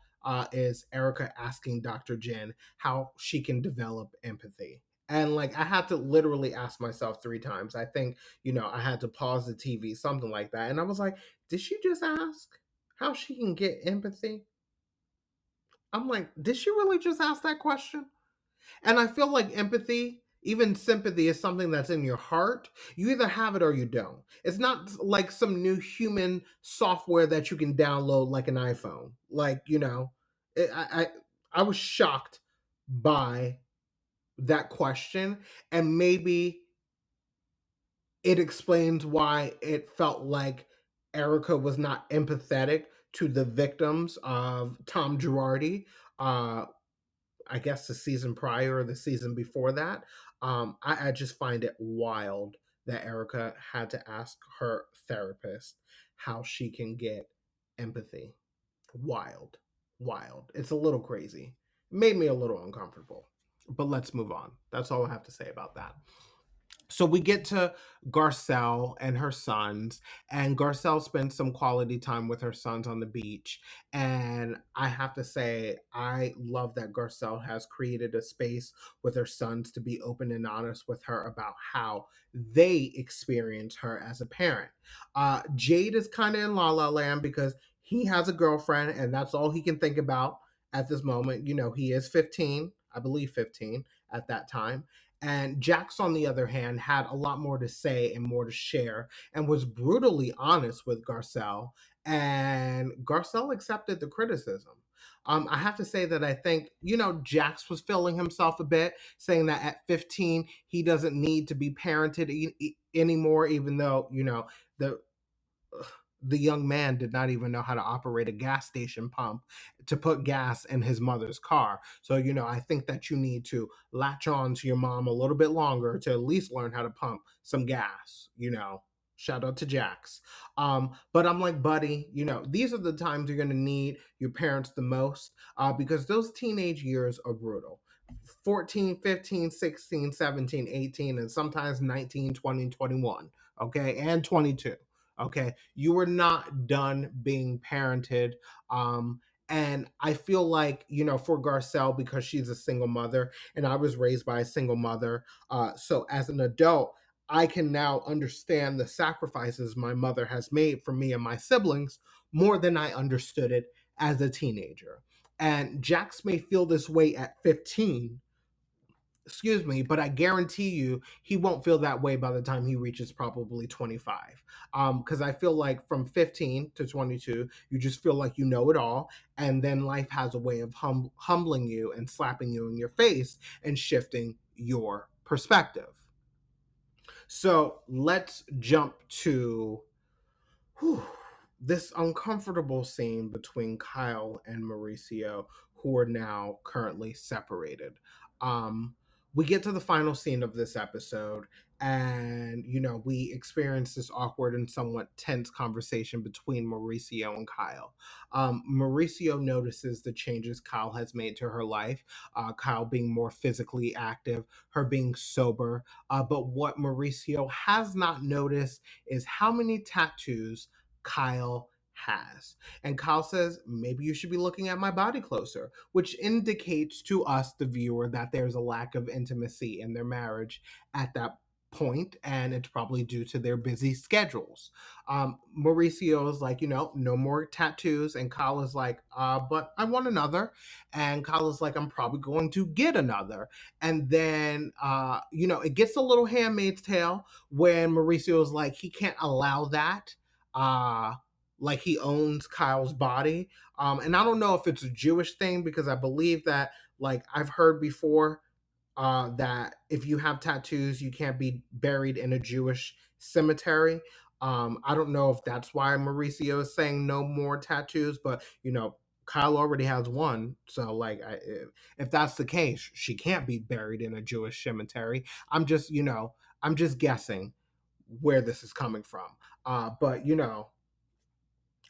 is Erica asking Dr. Jen how she can develop empathy. And I had to literally ask myself 3 times. I think, I had to pause the TV, something like that. And I was like, did she just ask how she can get empathy? I'm like, did she really just ask that question? And I feel like empathy, even sympathy, is something that's in your heart. You either have it or you don't. It's not like some new human software that you can download like an iPhone. I was shocked by that question, and maybe it explains why it felt like Erica was not empathetic to the victims of Tom Girardi. I guess the season prior or the season before that. I just find it wild that Erica had to ask her therapist how she can get empathy. Wild. It's a little crazy. Made me a little uncomfortable. But let's move on. That's all I have to say about that. So we get to Garcelle and her sons, and Garcelle spends some quality time with her sons on the beach. And I have to say, I love that Garcelle has created a space with her sons to be open and honest with her about how they experience her as a parent. Jade is kind of in La La Land because he has a girlfriend, and that's all he can think about at this moment. He is 15, I believe 15 at that time. And Jax, on the other hand, had a lot more to say and more to share and was brutally honest with Garcelle. And Garcelle accepted the criticism. I have to say that I think, Jax was feeling himself a bit, saying that at 15, he doesn't need to be parented anymore, even though, the the young man did not even know how to operate a gas station pump to put gas in his mother's car. So, I think that you need to latch on to your mom a little bit longer to at least learn how to pump some gas. Shout out to Jax. But I'm like, buddy, these are the times you're going to need your parents the most, because those teenage years are brutal. 14, 15, 16, 17, 18, and sometimes 19, 20, 21, okay, and 22. Okay, you were not done being parented. And I feel like, for Garcelle, because she's a single mother and I was raised by a single mother, so as an adult, I can now understand the sacrifices my mother has made for me and my siblings more than I understood it as a teenager. And Jax may feel this way at 15, excuse me, but I guarantee you he won't feel that way by the time he reaches probably 25. Because I feel like from 15 to 22, you just feel like you know it all. And then life has a way of humbling you and slapping you in your face and shifting your perspective. So let's jump to this uncomfortable scene between Kyle and Mauricio, who are now currently separated. Um, we get to the final scene of this episode, and we experience this awkward and somewhat tense conversation between Mauricio and Kyle. Mauricio notices the changes Kyle has made to her life, Kyle being more physically active, her being sober. But what Mauricio has not noticed is how many tattoos Kyle has. And Kyle says, maybe you should be looking at my body closer, which indicates to us, the viewer, that there's a lack of intimacy in their marriage at that point, and it's probably due to their busy schedules. Mauricio is like, no more tattoos, and Kyle is like, but I want another. And Kyle is like, I'm probably going to get another. And then, it gets a little Handmaid's Tale when Mauricio is like, he can't allow that. Like he owns Kyle's body. And I don't know if it's a Jewish thing, because I believe that, like, I've heard before that if you have tattoos, you can't be buried in a Jewish cemetery. I don't know if that's why Mauricio is saying no more tattoos, but Kyle already has one, so like, if that's the case, she can't be buried in a Jewish cemetery. I'm just guessing where this is coming from. But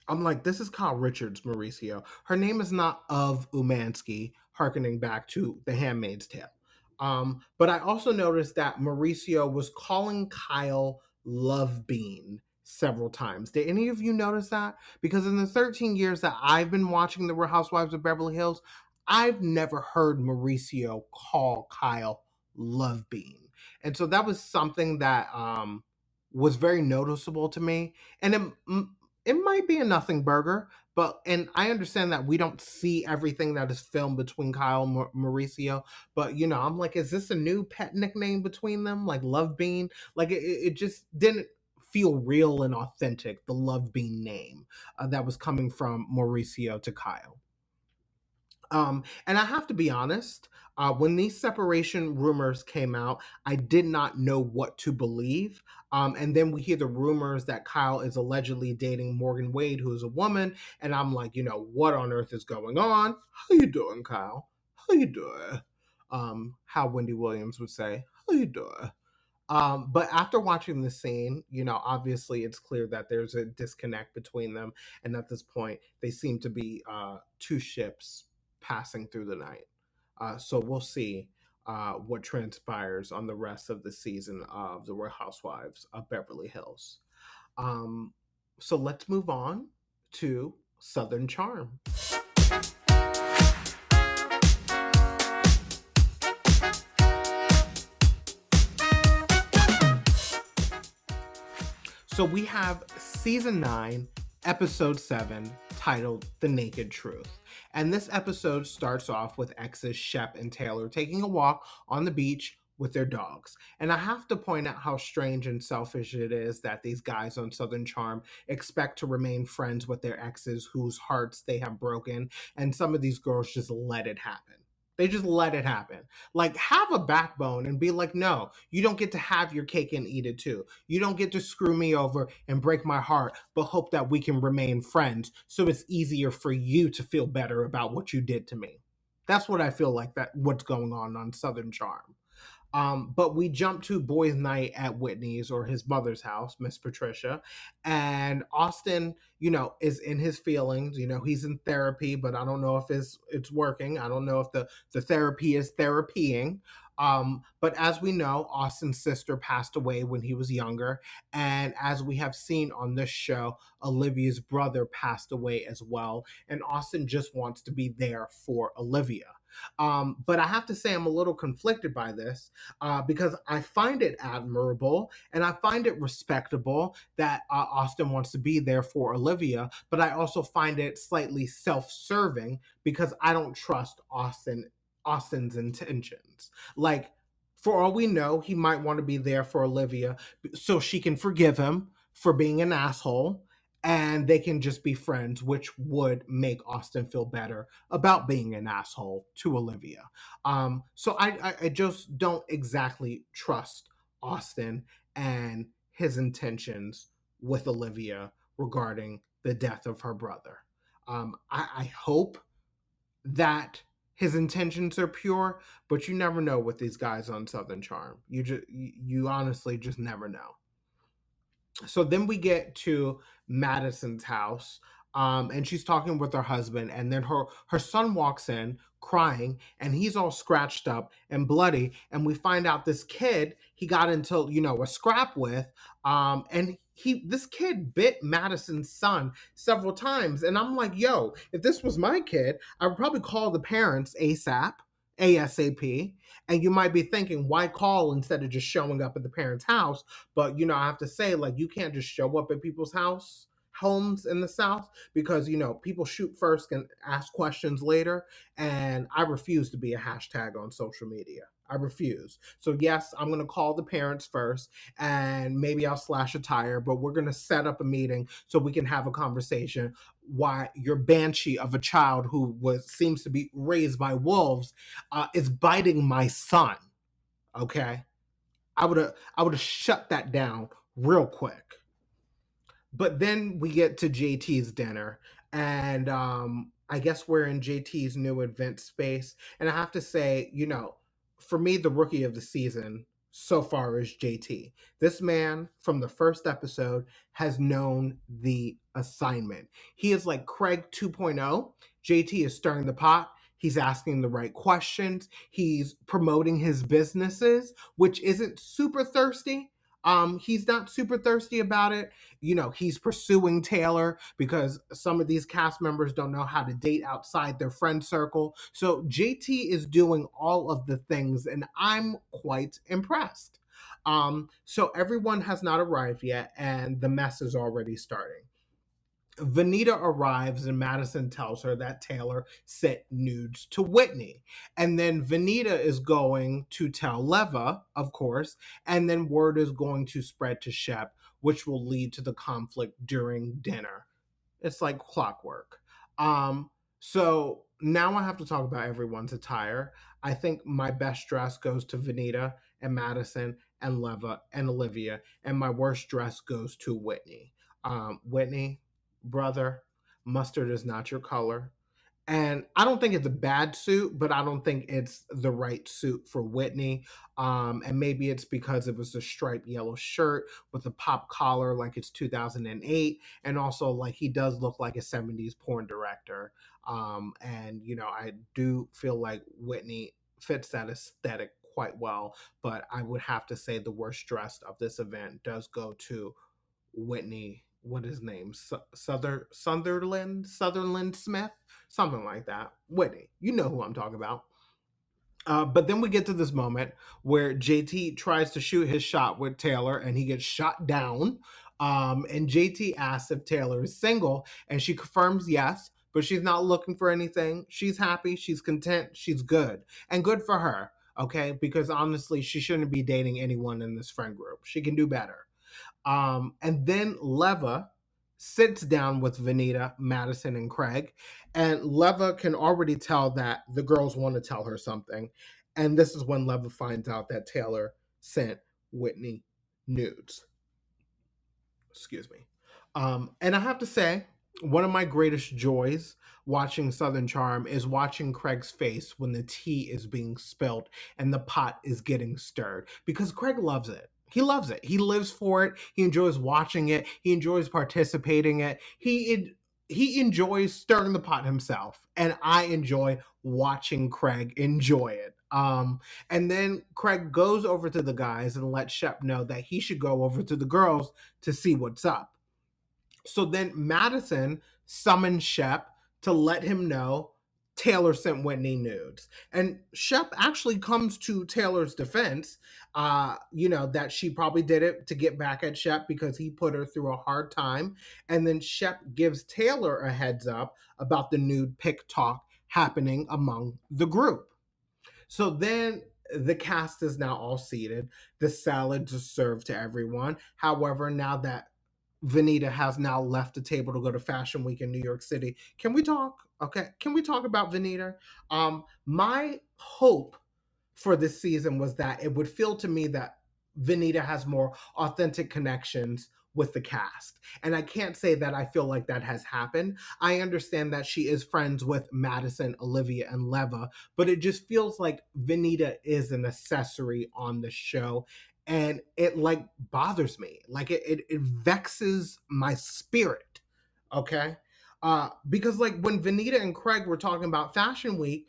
I'm like, this is Kyle Richards, Mauricio. Her name is not of Umansky, harkening back to The Handmaid's Tale. But I also noticed that Mauricio was calling Kyle Love Bean several times. Did any of you notice that? Because in the 13 years that I've been watching The Real Housewives of Beverly Hills, I've never heard Mauricio call Kyle Love Bean. And so that was something that was very noticeable to me. And it might be a nothing burger, and I understand that we don't see everything that is filmed between Kyle and Mauricio, but I'm like, is this a new pet nickname between them, like Love Bean? Like it just didn't feel real and authentic, the Love Bean name that was coming from Mauricio to Kyle. And I have to be honest, when these separation rumors came out, I did not know what to believe. And then we hear the rumors that Kyle is allegedly dating Morgan Wade, who is a woman. And I'm like, what on earth is going on? How you doing, Kyle? How you doing? How Wendy Williams would say, how you doing? But after watching the scene, obviously it's clear that there's a disconnect between them. And at this point, they seem to be two ships passing through the night. So we'll see what transpires on the rest of the season of The Real Housewives of Beverly Hills. So let's move on to Southern Charm. So we have season 9, episode 7, titled The Naked Truth. And this episode starts off with exes Shep and Taylor taking a walk on the beach with their dogs. And I have to point out how strange and selfish it is that these guys on Southern Charm expect to remain friends with their exes whose hearts they have broken. And some of these girls just let it happen. They just let it happen. Like, have a backbone and be like, no, you don't get to have your cake and eat it too. You don't get to screw me over and break my heart, but hope that we can remain friends so it's easier for you to feel better about what you did to me. That's what I feel like that what's going on Southern Charm. But we jump to boys' night at Whitney's or his mother's house, Miss Patricia. And Austin, is in his feelings. He's in therapy, but I don't know if it's working. I don't know if the therapy is therapying. But as we know, Austin's sister passed away when he was younger. And as we have seen on this show, Olivia's brother passed away as well. And Austin just wants to be there for Olivia. But I have to say, I'm a little conflicted by this because I find it admirable and I find it respectable that Austin wants to be there for Olivia, but I also find it slightly self-serving because I don't trust Austin's intentions. Like, for all we know, he might want to be there for Olivia so she can forgive him for being an asshole and they can just be friends, which would make Austin feel better about being an asshole to Olivia. So I just don't exactly trust Austin and his intentions with Olivia regarding the death of her brother. I hope that his intentions are pure, but you never know with these guys on Southern Charm. You honestly just never know. So then we get to Madison's house, and she's talking with her husband, and then her son walks in crying, and he's all scratched up and bloody, and we find out this kid he got into a scrap with, and this kid bit Madison's son several times, and I'm like, yo, if this was my kid, I would probably call the parents ASAP. And you might be thinking, why call instead of just showing up at the parents' house? But I have to say, like, you can't just show up at people's homes in the South because people shoot first and ask questions later. And I refuse to be a hashtag on social media. I refuse. So yes, I'm gonna call the parents first, and maybe I'll slash a tire. But we're gonna set up a meeting so we can have a conversation. Why your banshee of a child who seems to be raised by wolves is biting my son? Okay, I would have shut that down real quick. But then we get to JT's dinner, and I guess we're in JT's new event space. And I have to say, for me, the rookie of the season so far is JT. This man, from the first episode, has known the assignment. He is like Craig 2.0. JT is stirring the pot. He's asking the right questions. He's promoting his businesses, which isn't super thirsty. He's not super thirsty about it. He's pursuing Taylor because some of these cast members don't know how to date outside their friend circle. So JT is doing all of the things, and I'm quite impressed. So everyone has not arrived yet, and the mess is already starting. Vanita arrives and Madison tells her that Taylor sent nudes to Whitney. And then Vanita is going to tell Leva, of course, and then word is going to spread to Shep, which will lead to the conflict during dinner. It's like clockwork. So now I have to talk about everyone's attire. I think my best dress goes to Vanita and Madison and Leva and Olivia, and my worst dress goes to Whitney. Whitney, brother, mustard is not your color. And I don't think it's a bad suit, but I don't think it's the right suit for Whitney. And maybe it's because it was a striped yellow shirt with a pop collar like it's 2008. And also, like, he does look like a 70s porn director. And, I do feel like Whitney fits that aesthetic quite well. But I would have to say the worst dressed of this event does go to Whitney. What his name? Sutherland Smith, something like that. Whitney, you know who I'm talking about. But then we get to this moment where JT tries to shoot his shot with Taylor and he gets shot down. And JT asks if Taylor is single, and she confirms yes, but she's not looking for anything. She's happy, she's content, she's good, and good for her. Okay, because honestly, she shouldn't be dating anyone in this friend group. She can do better. And then Leva sits down with Vanita, Madison, and Craig, and Leva can already tell that the girls want to tell her something. And this is when Leva finds out that Taylor sent Whitney nudes. Excuse me. And I have to say, one of my greatest joys watching Southern Charm is watching Craig's face when the tea is being spilled and the pot is getting stirred, because Craig loves it. He loves it. He lives for it. He enjoys watching it. He enjoys participating in it. He enjoys stirring the pot himself, and I enjoy watching Craig enjoy it. And then Craig goes over to the guys and lets Shep know that he should go over to the girls to see what's up. So then Madison summons Shep to let him know Taylor sent Whitney nudes. And Shep actually comes to Taylor's defense, that she probably did it to get back at Shep because he put her through a hard time. And then Shep gives Taylor a heads up about the nude pic talk happening among the group. So then the cast is now all seated. The salads are served to everyone. However, now that Vanita has now left the table to go to Fashion Week in New York City, can we talk? Okay, can we talk about Vanita? My hope for this season was that it would feel to me that Vanita has more authentic connections with the cast. And I can't say that I feel like that has happened. I understand that she is friends with Madison, Olivia, and Leva, but it just feels like Vanita is an accessory on the show. And it like bothers me. Like it vexes my spirit. Okay. Because like when Vanita and Craig were talking about Fashion Week,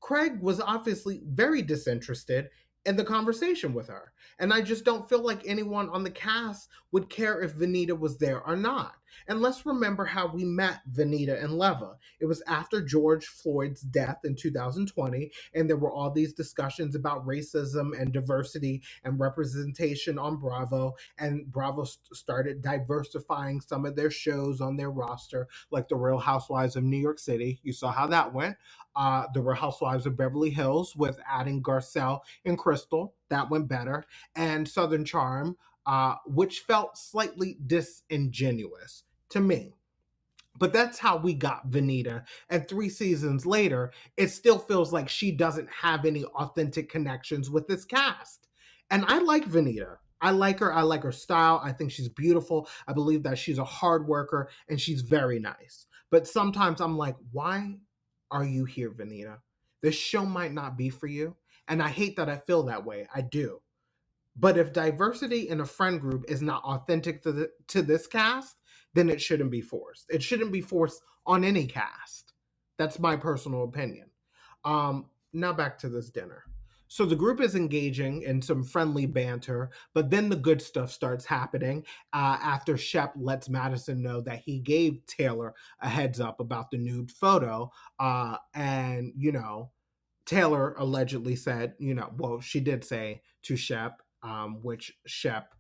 Craig was obviously very disinterested in the conversation with her. And I just don't feel like anyone on the cast would care if Vanita was there or not. And let's remember how we met Vanita and Leva. It was after George Floyd's death in 2020, and there were all these discussions about racism and diversity and representation on Bravo. And Bravo started diversifying some of their shows on their roster, like The Real Housewives of New York City. You saw how that went. The Real Housewives of Beverly Hills with adding Garcelle and Crystal. That went better. And Southern Charm, which felt slightly disingenuous to me. But that's how we got Vanita. And 3 seasons later, it still feels like she doesn't have any authentic connections with this cast. And I like Vanita. I like her. I like her style. I think she's beautiful. I believe that she's a hard worker and she's very nice. But sometimes I'm like, why are you here, Vanita? This show might not be for you. And I hate that I feel that way. I do. But if diversity in a friend group is not authentic to this cast, then it shouldn't be forced. It shouldn't be forced on any cast. That's my personal opinion. Now back to this dinner. So the group is engaging in some friendly banter, but then the good stuff starts happening after Shep lets Madison know that he gave Taylor a heads up about the nude photo. And, Taylor allegedly said, well, she did say to Shep, which Shep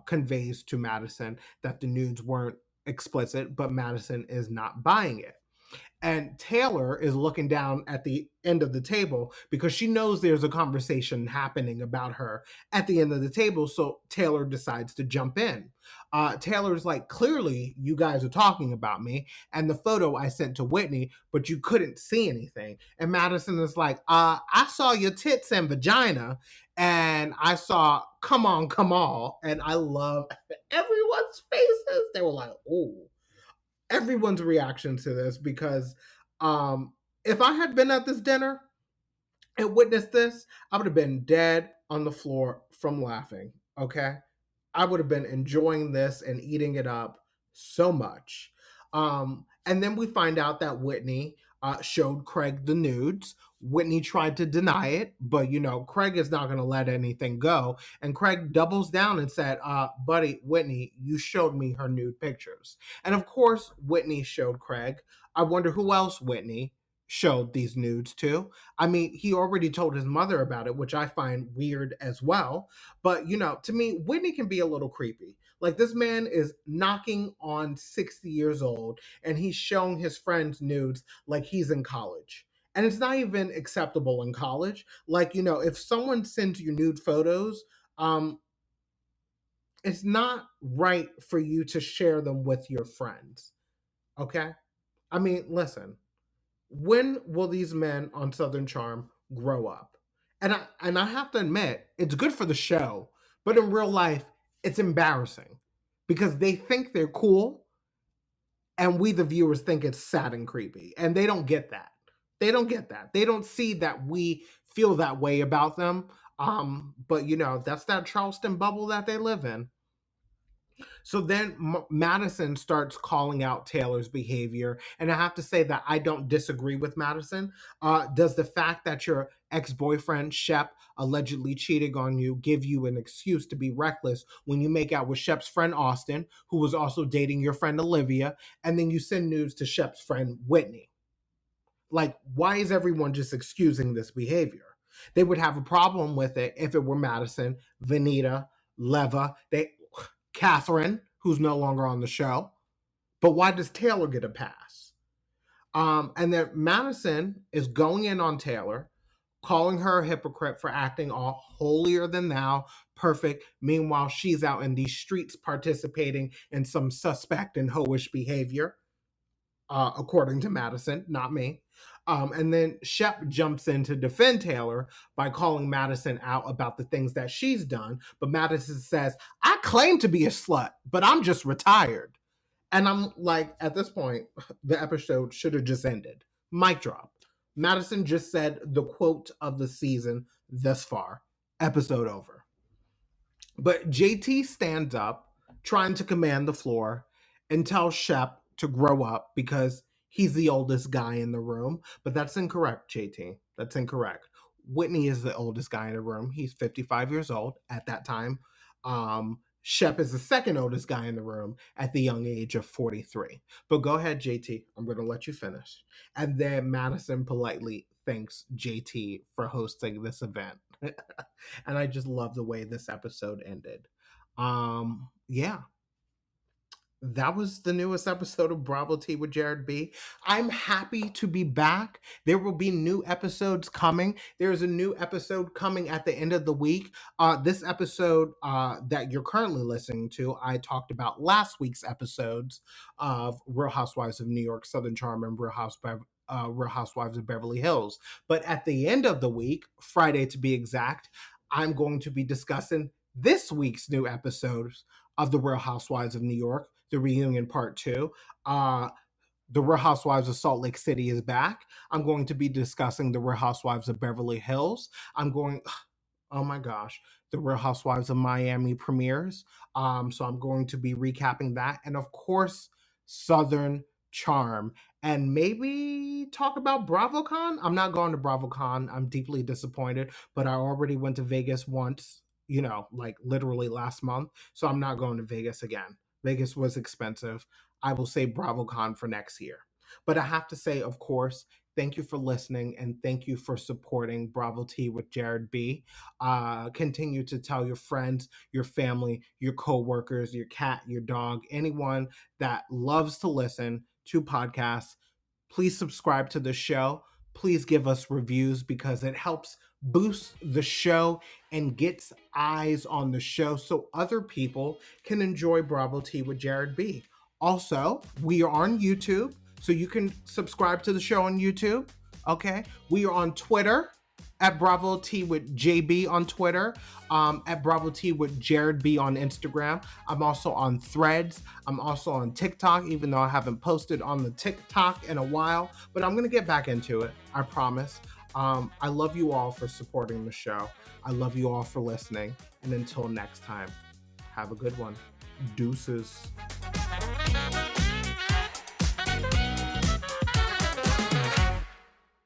conveys to Madison, that the nudes weren't explicit, but Madison is not buying it. And Taylor is looking down at the end of the table because she knows there's a conversation happening about her at the end of the table. So Taylor decides to jump in. Taylor's like, clearly, you guys are talking about me and the photo I sent to Whitney, but you couldn't see anything. And Madison is like, I saw your tits and vagina, and I saw come on, come on. And I love everyone's faces. They were like, oh, everyone's reaction to this, because if I had been at this dinner and witnessed this, I would have been dead on the floor from laughing. Okay. I would have been enjoying this and eating it up so much. And then we find out that Whitney showed Craig the nudes. Whitney tried to deny it, but Craig is not going to let anything go. And Craig doubles down and said, buddy, Whitney, you showed me her nude pictures. And of course, Whitney showed Craig. I wonder who else Whitney showed these nudes to. I mean, he already told his mother about it, which I find weird as well. But, to me, Whitney can be a little creepy. Like, this man is knocking on 60 years old and he's showing his friends nudes like he's in college. And it's not even acceptable in college. Like, if someone sends you nude photos, um, it's not right for you to share them with your friends. Okay? I mean, listen, when will these men on Southern Charm grow up? And I have to admit, it's good for the show, but in real life, it's embarrassing because they think they're cool, and we the viewers think it's sad and creepy, and they don't get that. They don't get that. They don't see that we feel that way about them. But that's that Charleston bubble that they live in. So then Madison starts calling out Taylor's behavior. And I have to say that I don't disagree with Madison. Does the fact that your ex-boyfriend, Shep, allegedly cheating on you give you an excuse to be reckless when you make out with Shep's friend, Austin, who was also dating your friend, Olivia, and then you send news to Shep's friend, Whitney? Like, why is everyone just excusing this behavior? They would have a problem with it if it were Madison, Vanita, Leva, Catherine, who's no longer on the show. But why does Taylor get a pass? And then Madison is going in on Taylor, calling her a hypocrite for acting all holier than thou, perfect. Meanwhile, she's out in these streets participating in some suspect and hoish behavior, according to Madison, not me. And then Shep jumps in to defend Taylor by calling Madison out about the things that she's done. But Madison says, I claim to be a slut, but I'm just retired. And I'm like, at this point, the episode should have just ended. Mic drop. Madison just said the quote of the season thus far. Episode over. But JT stands up, trying to command the floor, and tells Shep to grow up because he's the oldest guy in the room. But that's incorrect, JT. That's incorrect. Whitney is the oldest guy in the room. He's 55 years old at that time. Shep is the second oldest guy in the room at the young age of 43. But go ahead, JT. I'm going to let you finish. And then Madison politely thanks JT for hosting this event. And I just love the way this episode ended. Yeah. That was the newest episode of Bravo Tea with Jared B. I'm happy to be back. There will be new episodes coming. There's a new episode coming at the end of the week. This episode that you're currently listening to, I talked about last week's episodes of Real Housewives of New York, Southern Charm, and Real Housewives of Beverly Hills. But at the end of the week, Friday to be exact, I'm going to be discussing this week's new episodes of The Real Housewives of New York, the reunion part 2. The Real Housewives of Salt Lake City is back. I'm going to be discussing The Real Housewives of Beverly Hills. Oh my gosh, The Real Housewives of Miami premieres. So I'm going to be recapping that. And of course, Southern Charm. And maybe talk about BravoCon. I'm not going to BravoCon. I'm deeply disappointed, but I already went to Vegas once, like literally last month. So I'm not going to Vegas again. Vegas was expensive. I will say BravoCon for next year. But I have to say, of course, thank you for listening and thank you for supporting Bravo Tea with Jared B. Continue to tell your friends, your family, your coworkers, your cat, your dog, anyone that loves to listen to podcasts. Please subscribe to the show. Please give us reviews because it helps boost the show and gets eyes on the show so other people can enjoy Bravo Tea with Jared B. Also, we are on YouTube, so you can subscribe to the show on YouTube. Okay, we are on Twitter at Bravo Tea with JB on Twitter, at Bravo Tea with Jared B on Instagram. I'm also on Threads. I'm also on TikTok, even though I haven't posted on the TikTok in a while, but I'm gonna get back into it, I promise. I love you all for supporting the show. I love you all for listening. And until next time, have a good one. Deuces.